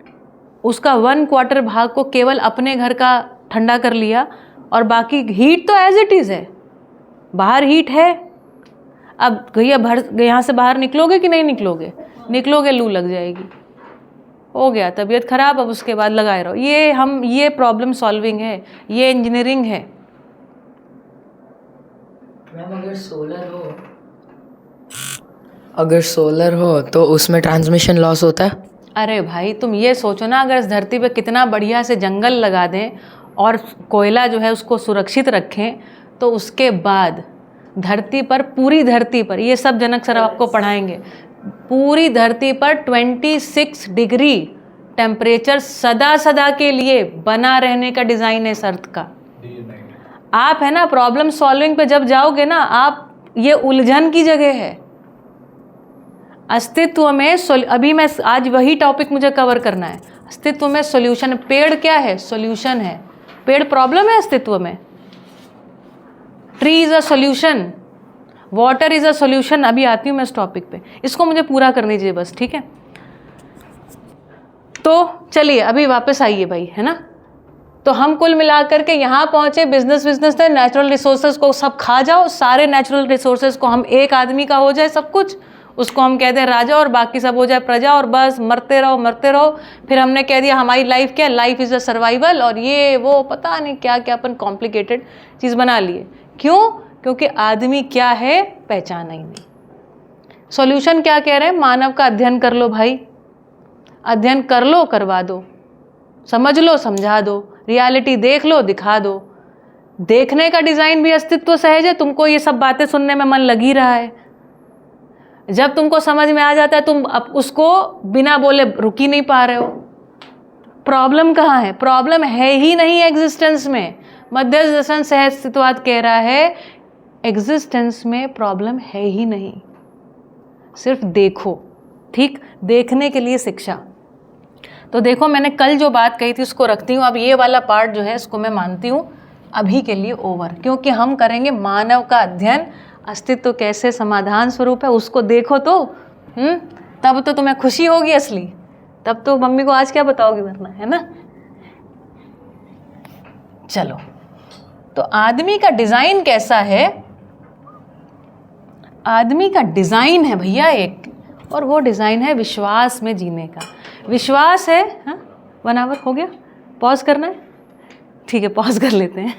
उसका 1/4 भाग को केवल अपने घर का ठंडा कर लिया, और बाकी हीट तो एज इट इज़ है, बाहर हीट है। अब भैया यहाँ से बाहर निकलोगे कि नहीं निकलोगे? निकलोगे, लू लग जाएगी, हो गया तबीयत खराब। अब उसके बाद लगाए रहो। ये प्रॉब्लम सॉल्विंग है, ये इंजीनियरिंग है। मैम अगर सोलर हो तो उसमें ट्रांसमिशन लॉस होता है? अरे भाई तुम ये सोचो ना, अगर इस धरती पे कितना बढ़िया से जंगल लगा दें और कोयला जो है उसको सुरक्षित रखें, तो उसके बाद धरती पर, पूरी धरती पर, ये सब जनक सर आपको पढ़ाएंगे, पूरी धरती पर 26 डिग्री टेम्परेचर सदा के लिए बना रहने का डिज़ाइन है इस अर्थ का। आप है ना प्रॉब्लम सॉल्विंग पे जब जाओगे ना, आप, ये उलझन की जगह है। अस्तित्व में अभी मैं आज वही टॉपिक मुझे कवर करना है। अस्तित्व में सॉल्यूशन। पेड़ क्या है? सॉल्यूशन है। पेड़ प्रॉब्लम है अस्तित्व में। Tree is a solution, water is a solution. अभी आती हूँ मैं इस टॉपिक पे, इसको मुझे पूरा कर दीजिए बस, ठीक है? तो चलिए अभी वापस आइए भाई, है ना? तो हम कुल मिलाकर के यहाँ पहुँचे, बिजनेस है, नेचुरल रिसोर्सेज को सब खा जाओ, सारे नेचुरल रिसोर्सेज को हम, एक आदमी का हो जाए सब कुछ, उसको हम कह दें राजा, और बाकी सब हो जाए प्रजा, और बस मरते रहो। फिर हमने कह दिया हमारी लाइफ क्या है? लाइफ इज़ अ सर्वाइवल, और ये वो पता नहीं क्या क्या अपन कॉम्प्लिकेटेड चीज़ बना लिए। क्यों? क्योंकि आदमी क्या है पहचाना ही नहीं। सॉल्यूशन क्या कह रहे हैं? मानव का अध्ययन कर लो भाई, अध्ययन कर लो, करवा दो, समझ लो, समझा दो, रियलिटी देख लो, दिखा दो। देखने का डिज़ाइन भी अस्तित्व सहज है। तुमको ये सब बातें सुनने में मन लग ही रहा है। जब तुमको समझ में आ जाता है तुम अब उसको बिना बोले रुक ही नहीं पा रहे हो। प्रॉब्लम कहाँ है? प्रॉब्लम है ही नहीं एग्जिस्टेंस में। मध्य दर्शन सहज अस्तित्ववाद कह रहा है एग्जिस्टेंस में प्रॉब्लम है ही नहीं, सिर्फ देखो। ठीक, देखने के लिए शिक्षा। तो देखो मैंने कल जो बात कही थी उसको रखती हूँ। अब ये वाला पार्ट जो है इसको मैं मानती हूँ अभी के लिए ओवर, क्योंकि हम करेंगे मानव का अध्ययन, अस्तित्व कैसे समाधान स्वरूप है उसको देखो तो तब तो तुम्हें खुशी होगी असली। तब तो मम्मी को आज क्या बताओगी वरना, है ना? चलो, तो आदमी का डिज़ाइन कैसा है? आदमी का डिज़ाइन है भैया एक, और वो डिज़ाइन है विश्वास में जीने का। विश्वास है। हाँ, 1 आवर हो गया, पॉज करना है? ठीक है, पॉज कर लेते हैं।